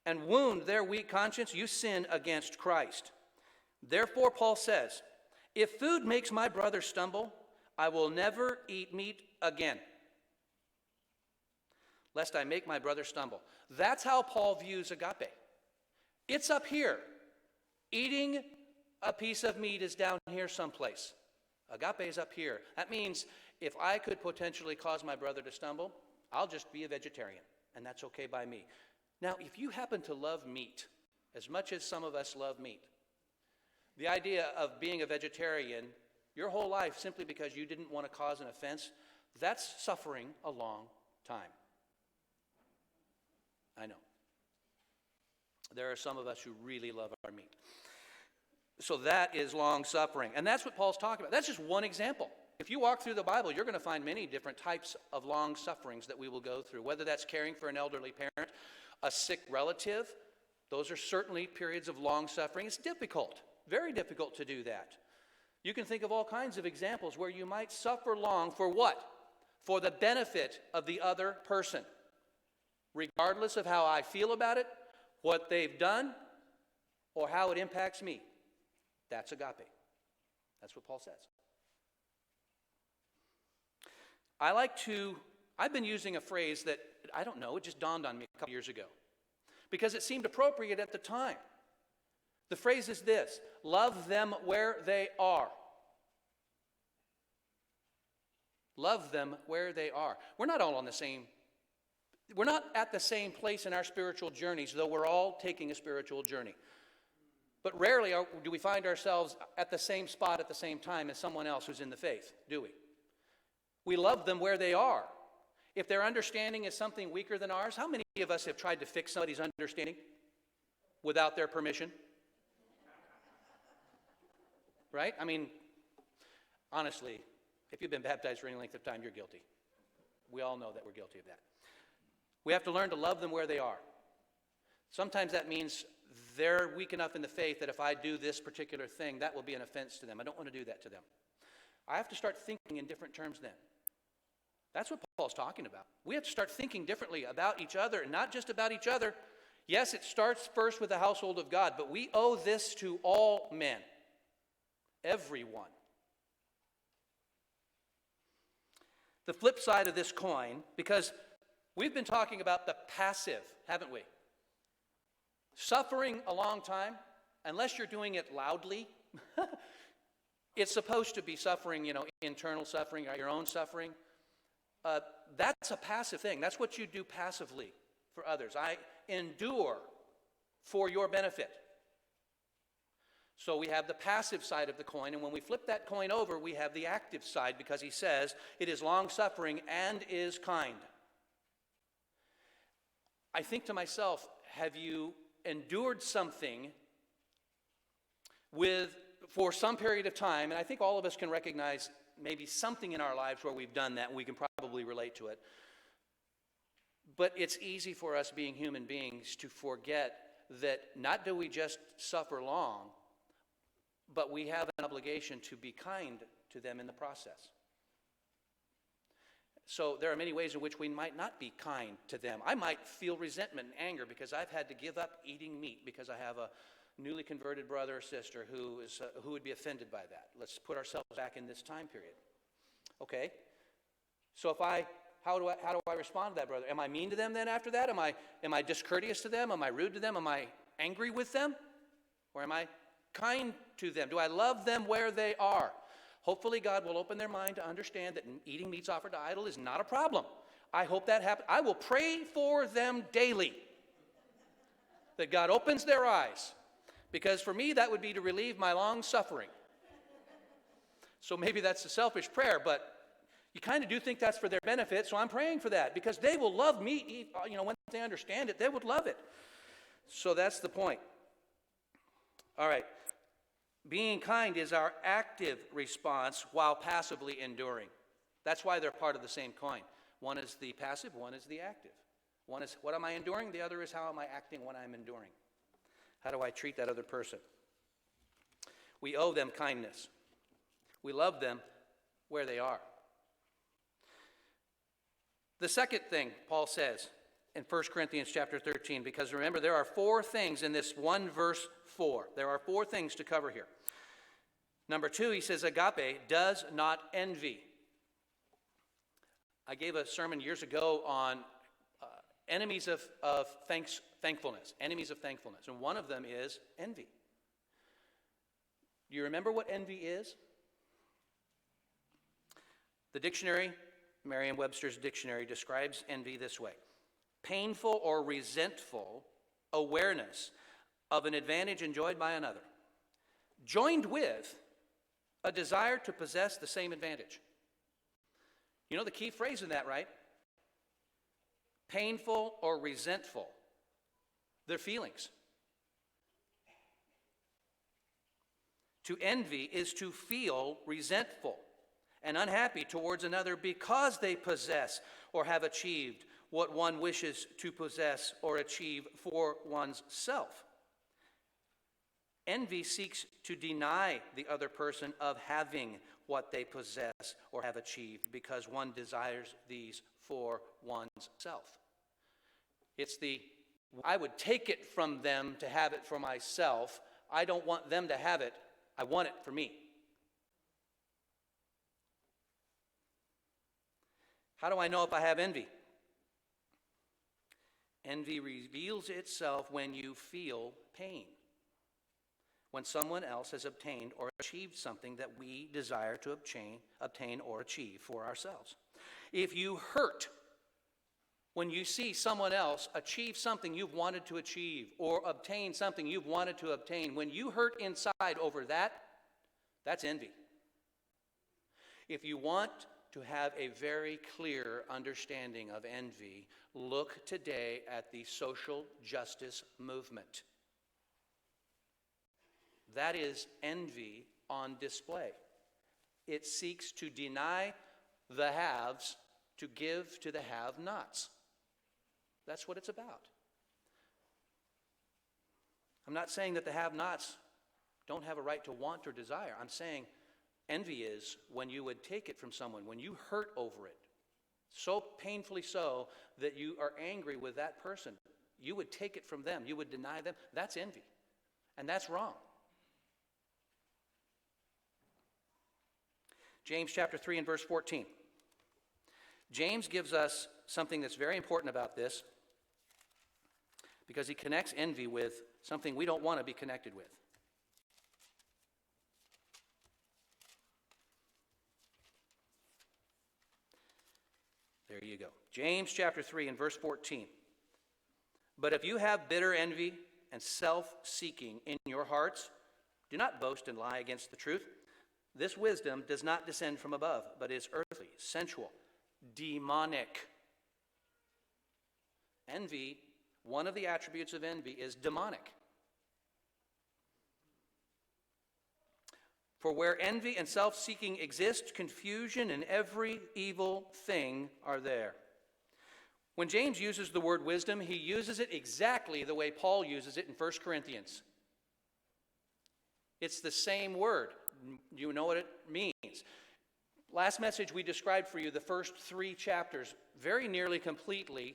And wound their weak conscience, you sin against Christ. Therefore, Paul says, if food makes my brother stumble, I will never eat meat again, lest I make my brother stumble. That's how Paul views agape. It's up here. Eating a piece of meat is down here someplace. Agape is up here. That means if I could potentially cause my brother to stumble, I'll just be a vegetarian, and that's okay by me. Now, if you happen to love meat as much as some of us love meat, the idea of being a vegetarian your whole life simply because you didn't want to cause an offense, that's suffering a long time. I know. There are some of us who really love our meat. So that is long suffering. And that's what Paul's talking about. That's just one example. If you walk through the Bible, you're going to find many different types of long sufferings that we will go through, whether that's caring for an elderly parent, a sick relative. Those are certainly periods of long suffering. It's difficult, very difficult to do that. You can think of all kinds of examples where you might suffer long for what? For the benefit of the other person. Regardless of how I feel about it, what they've done, or how it impacts me. That's agape. That's what Paul says. I've been using a phrase that, I don't know, it just dawned on me a couple years ago. Because it seemed appropriate at the time. The phrase is this: love them where they are. Love them where they are. We're not all we're not at the same place in our spiritual journeys, though we're all taking a spiritual journey. But rarely do we find ourselves at the same spot at the same time as someone else who's in the faith, do we? We love them where they are. If their understanding is something weaker than ours, how many of us have tried to fix somebody's understanding without their permission? Right? I mean, honestly, if you've been baptized for any length of time, you're guilty. We all know that we're guilty of that. We have to learn to love them where they are. Sometimes that means they're weak enough in the faith that if I do this particular thing, that will be an offense to them. I don't want to do that to them. I have to start thinking in different terms then. That's what Paul's talking about. We have to start thinking differently about each other, and not just about each other. Yes, it starts first with the household of God, but we owe this to all men. Everyone. The flip side of this coin, because we've been talking about the passive, haven't we? Suffering a long time, unless you're doing it loudly, it's supposed to be suffering, internal suffering, or your own suffering. That's a passive thing. That's what you do passively for others. I endure for your benefit. So we have the passive side of the coin, and when we flip that coin over, we have the active side, because he says it is long-suffering and is kind. I think to myself, have you endured something for some period of time? And I think all of us can recognize maybe something in our lives where we've done that, and we can probably relate to it. But it's easy for us, being human beings, to forget that not do we just suffer long, but we have an obligation to be kind to them in the process. So there are many ways in which we might not be kind to them. I might feel resentment and anger because I've had to give up eating meat because I have a newly converted brother or sister who would be offended by that. Let's put ourselves back in this time period. Okay? So how do I respond to that, brother? Am I mean to them then after that? Am I discourteous to them? Am I rude to them? Am I angry with them? Or am I kind to them? Do I love them where they are? Hopefully God will open their mind to understand that eating meats offered to idol is not a problem. I hope that happens. I will pray for them daily, that God opens their eyes, because for me that would be to relieve my long suffering. So maybe that's a selfish prayer, but you kind of do think that's for their benefit, so I'm praying for that, because they will love meat. When they understand it, they would love it. So that's the point. All right. Being kind is our active response while passively enduring. That's why they're part of the same coin. One is the passive, one is the active. One is, what am I enduring? The other is, how am I acting when I'm enduring? How do I treat that other person? We owe them kindness. We love them where they are. The second thing Paul says in 1 Corinthians chapter 13, because remember, there are 4 things in this one verse 4. There are 4 things to cover here. Number 2, he says, agape does not envy. I gave a sermon years ago on enemies of thankfulness. Enemies of thankfulness. And one of them is envy. Do you remember what envy is? The dictionary, Merriam-Webster's dictionary, describes envy this way: painful or resentful awareness of an advantage enjoyed by another, joined with a desire to possess the same advantage. You know the key phrase in that, right? Painful or resentful. They're feelings. To envy is to feel resentful and unhappy towards another because they possess or have achieved what one wishes to possess or achieve for one's self. Envy seeks to deny the other person of having what they possess or have achieved because one desires these for one's self. It's I would take it from them to have it for myself. I don't want them to have it. I want it for me. How do I know if I have envy? Envy reveals itself when you feel pain, when someone else has obtained or achieved something that we desire to obtain or achieve for ourselves. If you hurt when you see someone else achieve something you've wanted to achieve or obtain something you've wanted to obtain, when you hurt inside over that, that's envy. If you want to have a very clear understanding of envy, look today at the social justice movement. That is envy on display. It seeks to deny the haves to give to the have-nots. That's what it's about. I'm not saying that the have-nots don't have a right to want or desire. I'm saying envy is when you would take it from someone, when you hurt over it, so painfully so that you are angry with that person. You would take it from them. You would deny them. That's envy. And that's wrong. James chapter 3 and verse 14. James gives us something that's very important about this because he connects envy with something we don't want to be connected with. There you go. James chapter 3 and verse 14. But if you have bitter envy and self-seeking in your hearts, Do not boast and lie against the truth. This wisdom does not descend from above, but is earthly, sensual, demonic. Envy, one of the attributes of envy is demonic. For where envy and self-seeking exist, confusion and every evil thing are there. When James uses the word wisdom, he uses it exactly the way Paul uses it in 1 Corinthians. It's the same word. You know what it means. Last message we described for you the first 3 chapters very nearly completely.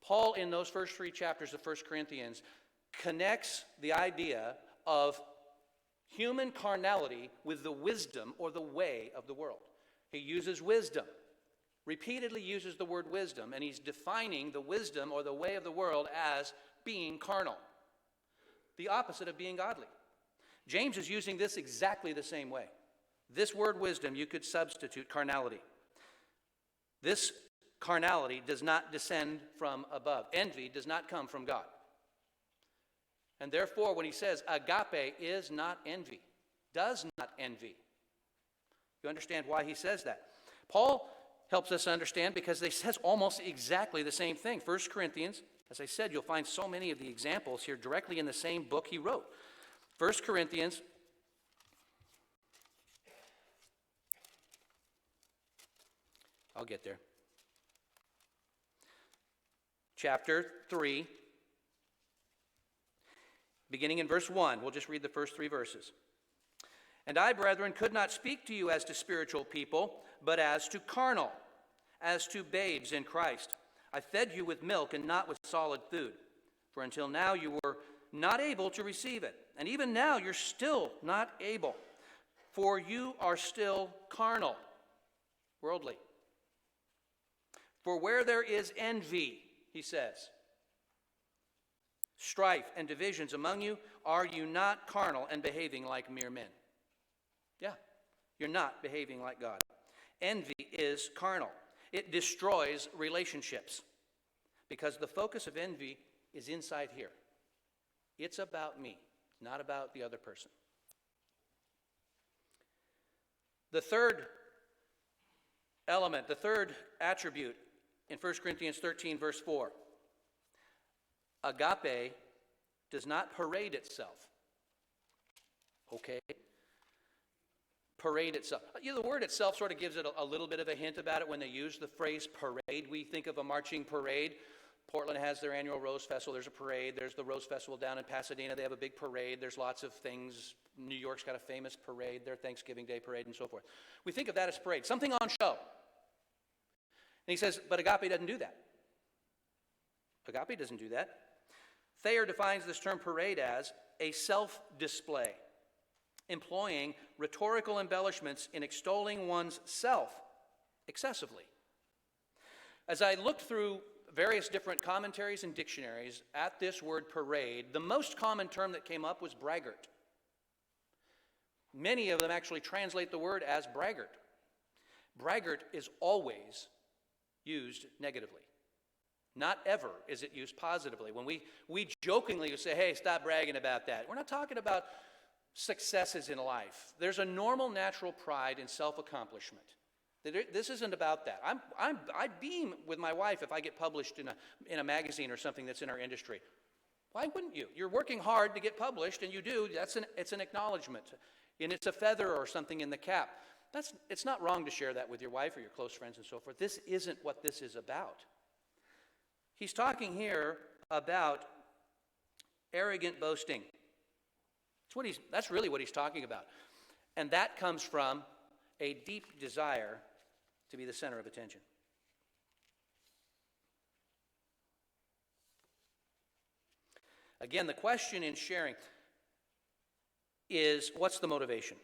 Paul, in those first 3 chapters of 1 Corinthians, connects the idea of human carnality with the wisdom or the way of the world. He uses wisdom, repeatedly uses the word wisdom, and he's defining the wisdom or the way of the world as being carnal, the opposite of being godly. James is using this exactly the same way. This word wisdom, you could substitute carnality. This carnality does not descend from above. Envy does not come from God. And therefore, when he says agape is not envy, does not envy, you understand why he says that. Paul helps us understand because he says almost exactly the same thing. 1 Corinthians, as I said, you'll find so many of the examples here directly in the same book he wrote. 1 Corinthians I'll get there. Chapter 3, beginning in verse 1. We'll just read the first 3 verses. And I, brethren, could not speak to you as to spiritual people, but as to carnal, as to babes in Christ. I fed you with milk and not with solid food. For until now you were not able to receive it. And even now you're still not able. For you are still carnal, worldly. For where there is envy, he says, strife and divisions among you, are you not carnal and behaving like mere men? Yeah, you're not behaving like God. Envy is carnal. It destroys relationships because the focus of envy is inside here. It's about me, not about the other person. The third element, the third attribute in 1 Corinthians 13, verse 4. Agape does not parade itself. Okay? Parade itself. You know, the word itself sort of gives it a little bit of a hint about it when they use the phrase parade. We think of a marching parade. Portland has their annual Rose Festival. There's a parade. There's the Rose Festival down in Pasadena. They have a big parade. There's lots of things. New York's got a famous parade, their Thanksgiving Day parade and so forth. We think of that as parade, something on show. And he says, but agape doesn't do that. Agape doesn't do that. Thayer defines this term parade as a self-display, employing rhetorical embellishments in extolling one's self excessively. As I looked through various different commentaries and dictionaries at this word parade, the most common term that came up was braggart. Many of them actually translate the word as braggart. Braggart is always used negatively. Not ever is it used positively. When we jokingly say, hey, stop bragging about that, we're not talking about successes in life. There's a normal, natural pride in self-accomplishment. This isn't about that. I beam with my wife if I get published in a magazine or something that's in our industry. Why wouldn't you? You're working hard to get published, and you do. It's an acknowledgement. And it's a feather or something in the cap. It's not wrong to share that with your wife or your close friends and so forth. This isn't what this is about. He's talking here about arrogant boasting. That's really what he's talking about. And that comes from a deep desire to be the center of attention. Again, the question in sharing is, what's the motivation?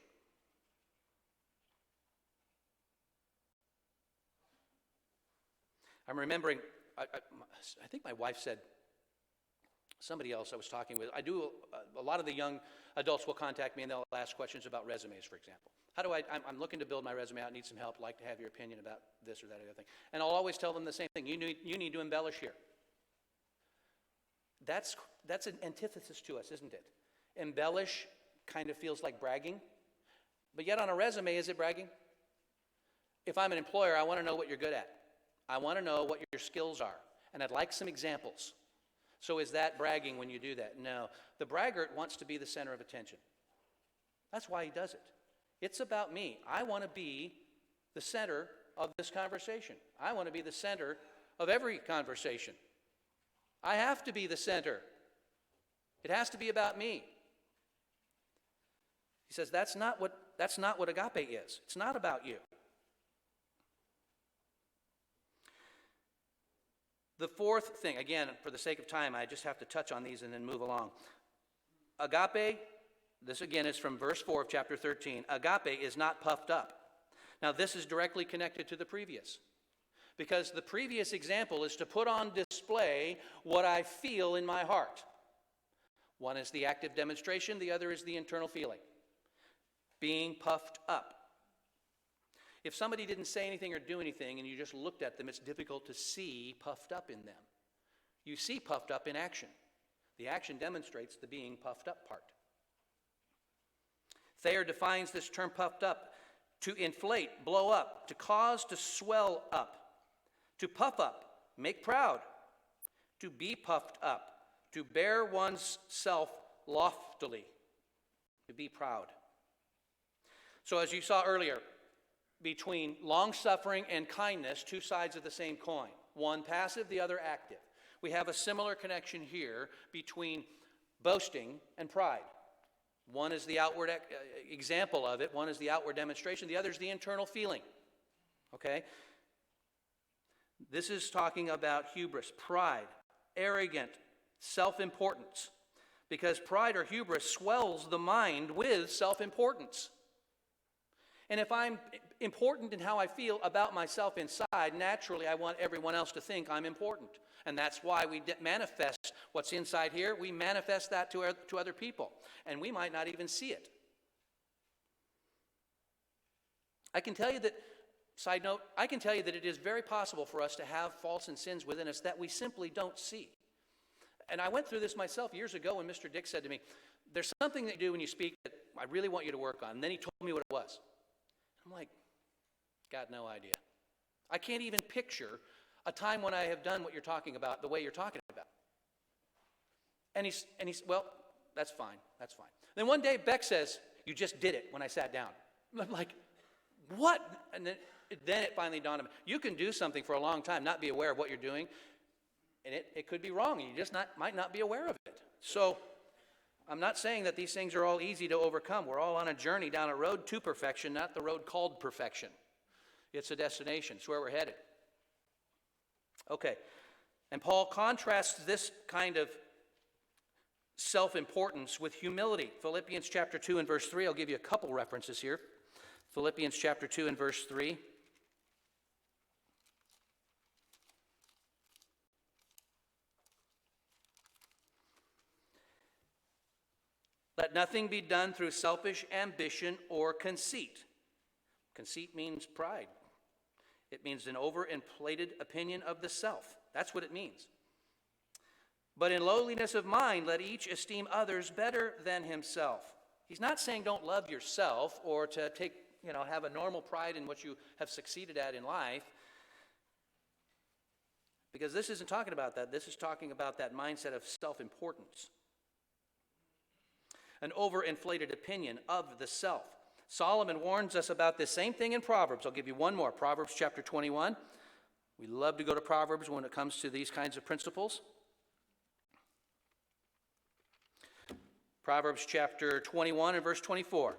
I'm remembering, I think my wife said, somebody else I was talking with, a lot of the young adults will contact me and they'll ask questions about resumes, for example. I'm looking to build my resume out, need some help, like to have your opinion about this or that other thing. And I'll always tell them the same thing, you need to embellish here. That's an antithesis to us, isn't it? Embellish kind of feels like bragging. But yet on a resume, is it bragging? If I'm an employer, I want to know what you're good at. I want to know what your skills are. And I'd like some examples. So is that bragging when you do that? No. The braggart wants to be the center of attention. That's why he does it. It's about me. I want to be the center of this conversation. I want to be the center of every conversation. I have to be the center. It has to be about me. He says that's not what agape is. It's not about you. The fourth thing, again, for the sake of time, I just have to touch on these and then move along. Agape, this again is from verse 4 of chapter 13. Agape is not puffed up. Now, this is directly connected to the previous. Because the previous example is to put on display what I feel in my heart. One is the active demonstration, the other is the internal feeling. Being puffed up. If somebody didn't say anything or do anything and you just looked at them, it's difficult to see puffed up in them. You see puffed up in action. The action demonstrates the being puffed up part. Thayer defines this term puffed up: to inflate, blow up, to cause to swell up, to puff up, make proud, to be puffed up, to bear one's self loftily, to be proud. So as you saw earlier, between long-suffering and kindness, two sides of the same coin. One passive, the other active. We have a similar connection here between boasting and pride. One is the outward example of it. One is the outward demonstration. The other is the internal feeling. Okay? This is talking about hubris, pride, arrogant, self-importance. Because pride or hubris swells the mind with self-importance. And if I'm important in how I feel about myself inside, naturally I want everyone else to think I'm important. And that's why we manifest what's inside here. We manifest that to other people. And we might not even see it. I can tell you that, side note, I can tell you that it is very possible for us to have faults and sins within us that we simply don't see. And I went through this myself years ago when Mr. Dick said to me, there's something that you do when you speak that I really want you to work on. And then he told me what it was. I'm like, got no idea. I can't even picture a time when I have done what you're talking about the way you're talking about. And he's well, that's fine. Then one day Beck says, you just did it when I sat down. I'm like, what? And then it finally dawned on me. You can do something for a long time, not be aware of what you're doing, and it could be wrong, and you just might not be aware of it. So I'm not saying that these things are all easy to overcome. We're all on a journey down a road to perfection, not the road called perfection. It's a destination. It's where we're headed. Okay. And Paul contrasts this kind of self-importance with humility. Philippians chapter 2 and verse 3. I'll give you a couple references here. Philippians chapter 2 and verse 3. Let nothing be done through selfish ambition or conceit. Conceit means pride. It means an overinflated opinion of the self. That's what it means. But in lowliness of mind, let each esteem others better than himself. He's not saying don't love yourself or to have a normal pride in what you have succeeded at in life. Because this isn't talking about that. This is talking about that mindset of self-importance. An overinflated opinion of the self. Solomon warns us about this same thing in Proverbs. I'll give you one more. Proverbs chapter 21. We love to go to Proverbs when it comes to these kinds of principles. Proverbs chapter 21 and verse 24.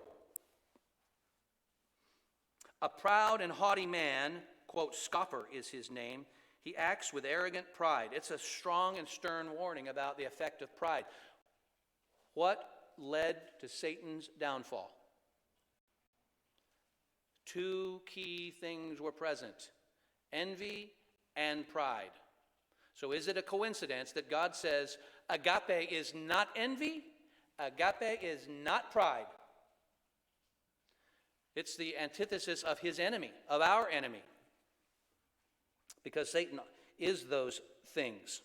A proud and haughty man, quote, scoffer is his name. He acts with arrogant pride. It's a strong and stern warning about the effect of pride. What led to Satan's downfall? Two key things were present: envy and pride. So is it a coincidence that God says agape is not envy, agape is not pride? It's the antithesis of his enemy, of our enemy, because Satan is those things.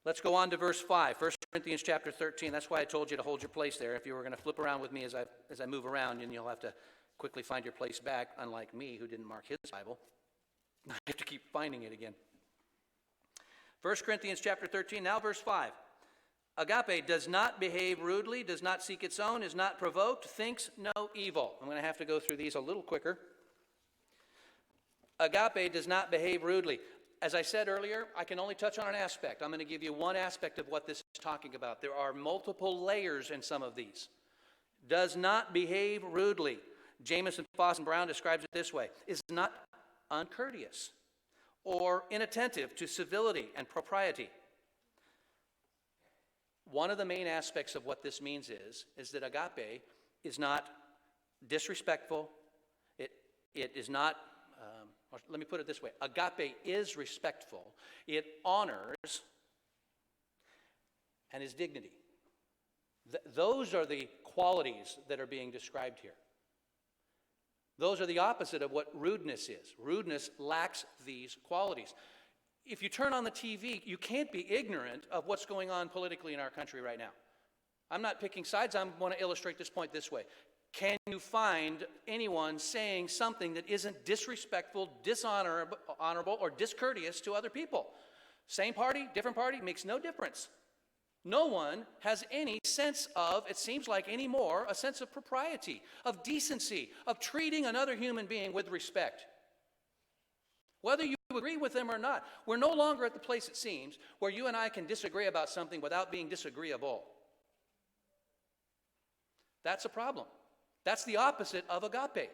Let's go on to verse 5, 1 Corinthians chapter 13. That's why I told you to hold your place there. If you were going to flip around with me as I move around, and you'll have to quickly find your place back, unlike me, who didn't mark his Bible. I have to keep finding it again. 1 Corinthians chapter 13, now verse 5. Agape does not behave rudely, does not seek its own, is not provoked, thinks no evil. I'm going to have to go through these a little quicker. Agape does not behave rudely. As I said earlier, I can only touch on an aspect. I'm going to give you one aspect of what this is talking about. There are multiple layers in some of these. Does not behave rudely. Jamieson, Foss, and Brown describes it this way. Is not uncourteous or inattentive to civility and propriety. One of the main aspects of what this means is that agape is not disrespectful. It is not, or let me put it this way. Agape is respectful. It honors and is dignity. Those are the qualities that are being described here. Those are the opposite of what rudeness is. Rudeness lacks these qualities. If you turn on the TV, you can't be ignorant of what's going on politically in our country right now. I'm not picking sides. I want to illustrate this point this way. Can you find anyone saying something that isn't disrespectful, dishonorable, or discourteous to other people? Same party, different party, makes no difference. No one has any sense of, it seems like anymore, a sense of propriety, of decency, of treating another human being with respect. Whether you agree with them or not, we're no longer at the place, it seems, where you and I can disagree about something without being disagreeable. That's a problem. That's the opposite of agape.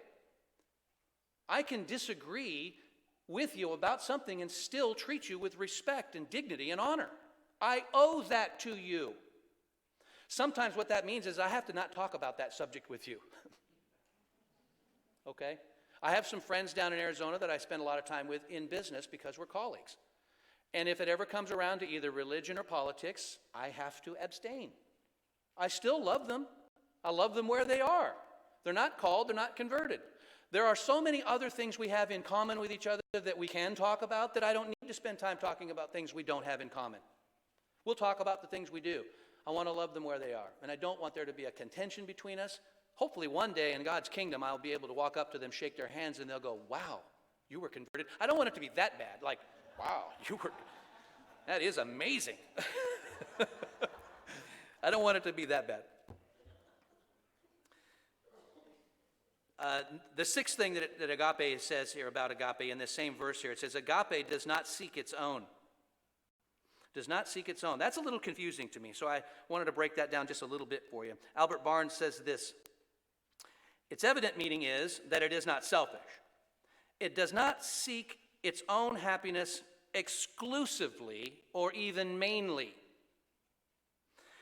I can disagree with you about something and still treat you with respect and dignity and honor. I owe that to you. Sometimes what that means is I have to not talk about that subject with you. Okay? I have some friends down in Arizona that I spend a lot of time with in business because we're colleagues. And if it ever comes around to either religion or politics, I have to abstain. I still love them. I love them where they are. They're not called, they're not converted. There are so many other things we have in common with each other that we can talk about that I don't need to spend time talking about things we don't have in common. We'll talk about the things we do. I want to love them where they are. And I don't want there to be a contention between us. Hopefully one day in God's kingdom, I'll be able to walk up to them, shake their hands, and they'll go, wow, you were converted. I don't want it to be that bad. Like, wow, that is amazing. I don't want it to be that bad. The sixth thing that agape says here about agape in this same verse here, it says agape does not seek its own. Does not seek its own. That's a little confusing to me, so I wanted to break that down just a little bit for you. Albert Barnes says this. Its evident meaning is that it is not selfish. It does not seek its own happiness exclusively or even mainly.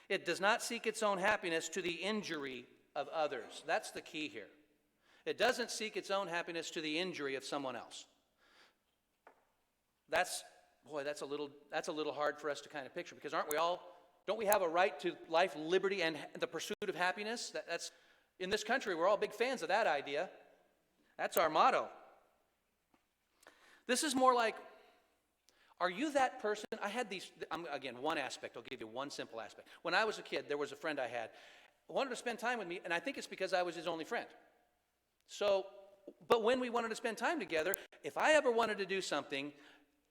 It does not seek its own happiness to the injury of others. That's the key here. It doesn't seek its own happiness to the injury of someone else. That's a little hard for us to kind of picture, because don't we have a right to life, liberty, and the pursuit of happiness? That's in this country, we're all big fans of that idea. That's our motto. This is more like, are you that person? I had these, again, one aspect, I'll give you one simple aspect. When I was a kid, there was a friend I had who wanted to spend time with me, and I think it's because I was his only friend. So, but when we wanted to spend time together, if I ever wanted to do something,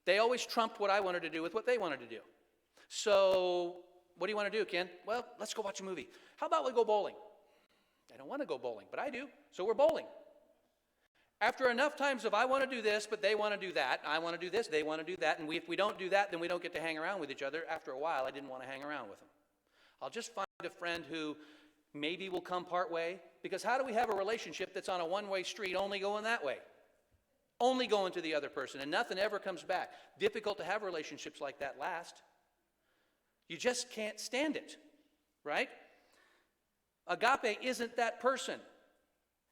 they always trumped what I wanted to do with what they wanted to do. So, what do you want to do, Ken? Well, let's go watch a movie. How about we go bowling? I don't want to go bowling, but I do, so we're bowling. After enough times of I want to do this, but they want to do that, I want to do this, they want to do that, and if we don't do that, then we don't get to hang around with each other. After a while, I didn't want to hang around with them. I'll just find a friend who maybe will come part way, because how do we have a relationship that's on a one-way street only going that way? Only going to the other person, and nothing ever comes back. Difficult to have relationships like that last. You just can't stand it, right? Agape isn't that person.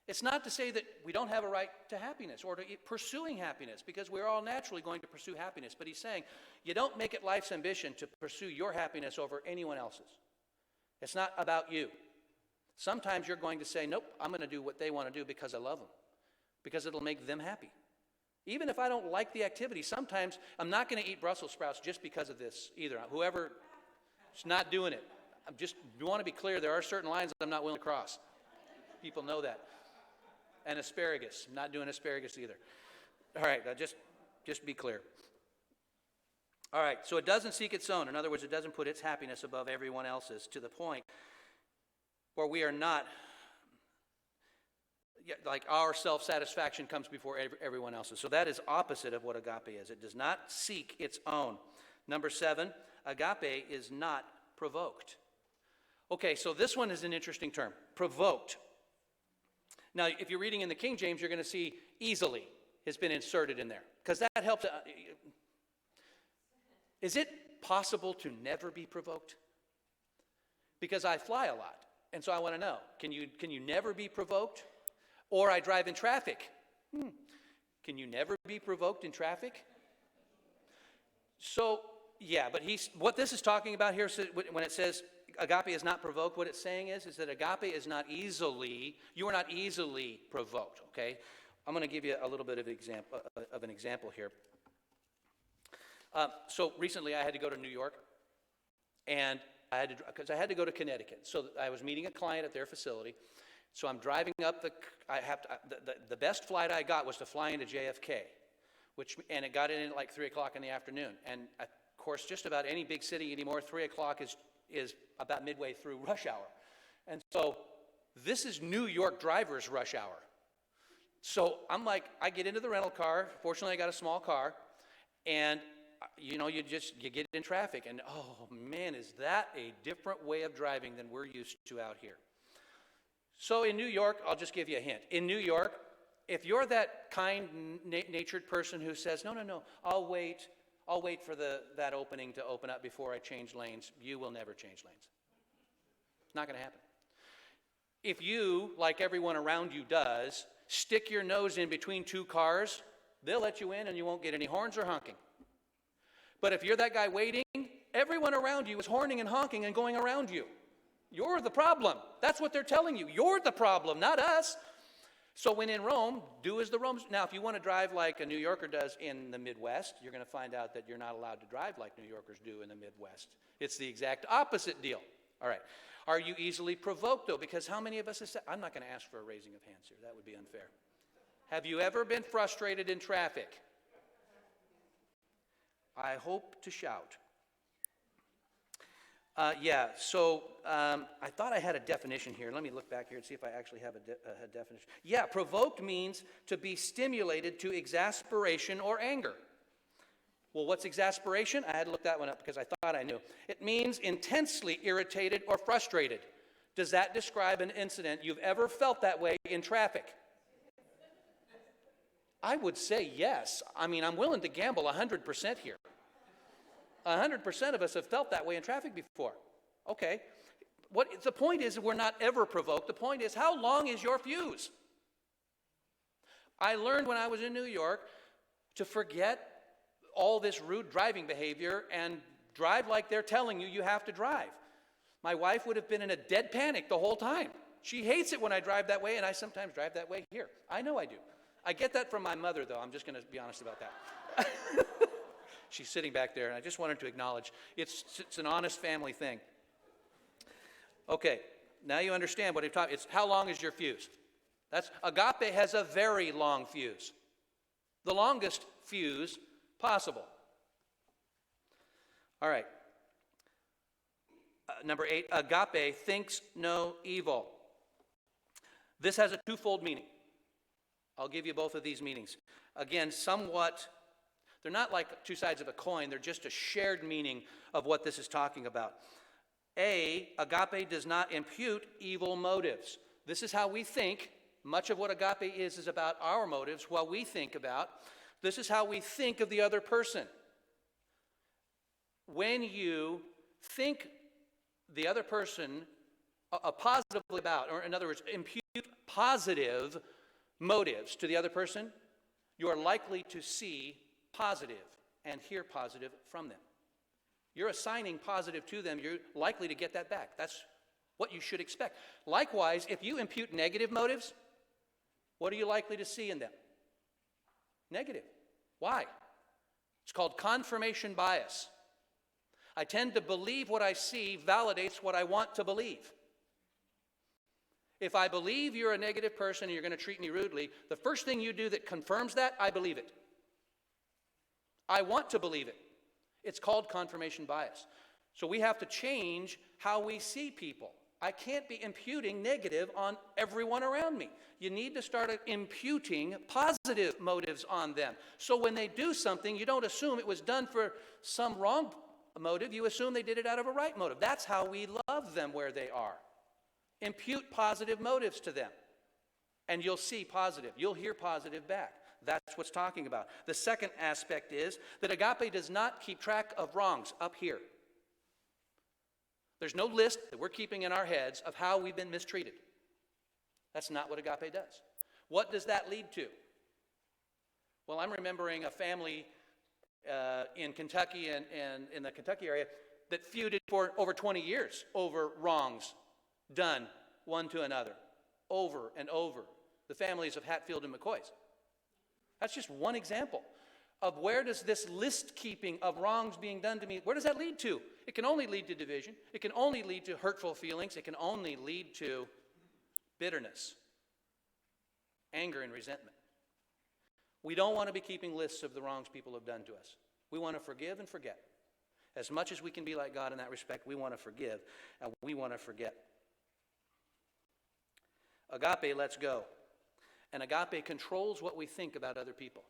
It's not to say that we don't have a right to happiness or to pursuing happiness, because we're all naturally going to pursue happiness. But he's saying you don't make it life's ambition to pursue your happiness over anyone else's. It's not about you. Sometimes you're going to say, nope, I'm going to do what they want to do because I love them, because it'll make them happy. Even if I don't like the activity, sometimes I'm not going to eat Brussels sprouts just because of this either. Whoever is not doing it. You want to be clear, there are certain lines I'm not willing to cross. People know that. And asparagus, I'm not doing asparagus either. All right, just be clear. All right, so it doesn't seek its own. In other words, it doesn't put its happiness above everyone else's to the point where we are not, like our self-satisfaction comes before everyone else's. So that is opposite of what agape is. It does not seek its own. Number 7, agape is not provoked. Okay, so this one is an interesting term, provoked. Now, if you're reading in the King James, you're going to see easily has been inserted in there, because that helps. Is it possible to never be provoked? Because I fly a lot, and so I want to know, can you never be provoked? Or I drive in traffic. Can you never be provoked in traffic? So, yeah, but what this is talking about here, when it says agape is not provoked, what it's saying is that agape is not easily, you are not easily provoked, okay? I'm going to give you a little bit of an example here. So recently I had to go to New York, and because I had to go to Connecticut. So I was meeting a client at their facility. So I'm driving up the best flight I got was to fly into JFK, and it got in at like 3 o'clock in the afternoon. And of course, just about any big city anymore, 3 o'clock is about midway through rush hour. And so this is New York drivers' rush hour. So I'm like, I get into the rental car. Fortunately, I got a small car. And, you get in traffic. And, oh, man, is that a different way of driving than we're used to out here. So in New York, I'll just give you a hint. In New York, if you're that kind-natured person who says, no, I'll wait for that opening to open up before I change lanes, you will never change lanes. It's not going to happen. If you, like everyone around you does, stick your nose in between two cars, they'll let you in and you won't get any horns or honking. But if you're that guy waiting, everyone around you is horning and honking and going around you. You're the problem. That's what they're telling you. You're the problem, not us. So when in Rome, do as the Romans. Now, if you want to drive like a New Yorker does in the Midwest, you're going to find out that you're not allowed to drive like New Yorkers do in the Midwest. It's the exact opposite deal. All right. Are you easily provoked, though? Because how many of us have said, I'm not going to ask for a raising of hands here. That would be unfair. Have you ever been frustrated in traffic? I hope to shout. I thought I had a definition here. Let me look back here and see if I actually have a definition. Yeah, provoked means to be stimulated to exasperation or anger. Well, what's exasperation? I had to look that one up because I thought I knew. It means intensely irritated or frustrated. Does that describe an incident you've ever felt that way in traffic? I would say yes. I mean, I'm willing to gamble 100% here. 100% of us have felt that way in traffic before. Okay. The point is we're not ever provoked. The point is, how long is your fuse? I learned when I was in New York to forget all this rude driving behavior and drive like they're telling you have to drive. My wife would have been in a dead panic the whole time. She hates it when I drive that way, and I sometimes drive that way here. I know I do. I get that from my mother, though. I'm just going to be honest about that. She's sitting back there, and I just wanted to acknowledge it's an honest family thing. Okay, now you understand what I'm talking. It's how long is your fuse? Agape has a very long fuse, the longest fuse possible. All right. Number 8, agape thinks no evil. This has a twofold meaning. I'll give you both of these meanings. Again, they're not like two sides of a coin. They're just a shared meaning of what this is talking about. Agape does not impute evil motives. This is how we think. Much of what agape is about our motives, what we think about. This is how we think of the other person. When you think the other person positively about, or in other words, impute positive motives to the other person, you are likely to see positive and hear positive from them. You're assigning positive to them, you're likely to get that back. That's what you should expect. Likewise, if you impute negative motives, what are you likely to see in them? Negative. Why? It's called confirmation bias. I tend to believe what I see validates what I want to believe. If I believe you're a negative person and you're going to treat me rudely, the first thing you do that confirms that, I believe it. I want to believe it. It's called confirmation bias. So we have to change how we see people. I can't be imputing negative on everyone around me. You need to start imputing positive motives on them. So when they do something, you don't assume it was done for some wrong motive. You assume they did it out of a right motive. That's how we love them where they are. Impute positive motives to them, and you'll see positive. You'll hear positive back. That's what's talking about. The second aspect is that agape does not keep track of wrongs up here. There's no list that we're keeping in our heads of how we've been mistreated. That's not what agape does. What does that lead to? Well, I'm remembering a family in Kentucky and in the Kentucky area that feuded for over 20 years over wrongs done one to another, over and over. The families of Hatfield and McCoys. That's just one example of where does this list keeping of wrongs being done to me, where does that lead to? It can only lead to division. It can only lead to hurtful feelings. It can only lead to bitterness, anger, and resentment. We don't want to be keeping lists of the wrongs people have done to us. We want to forgive and forget. As much as we can be like God in that respect, we want to forgive and we want to forget. Agape lets go. And agape controls what we think about other people.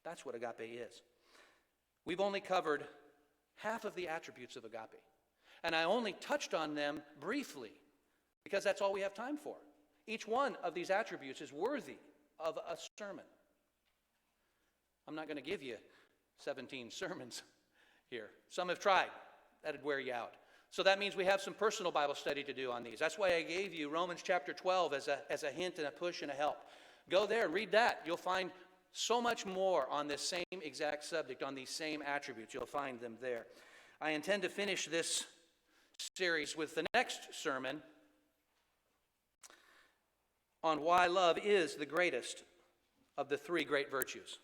That's what agape is. We've only covered half of the attributes of agape. And I only touched on them briefly because that's all we have time for. Each one of these attributes is worthy of a sermon. I'm not going to give you 17 sermons here. Some have tried. That'd wear you out. So that means we have some personal Bible study to do on these. That's why I gave you Romans chapter 12 as a hint and a push and a help. Go there, read that. You'll find so much more on this same exact subject, on these same attributes. You'll find them there. I intend to finish this series with the next sermon on why love is the greatest of the three great virtues.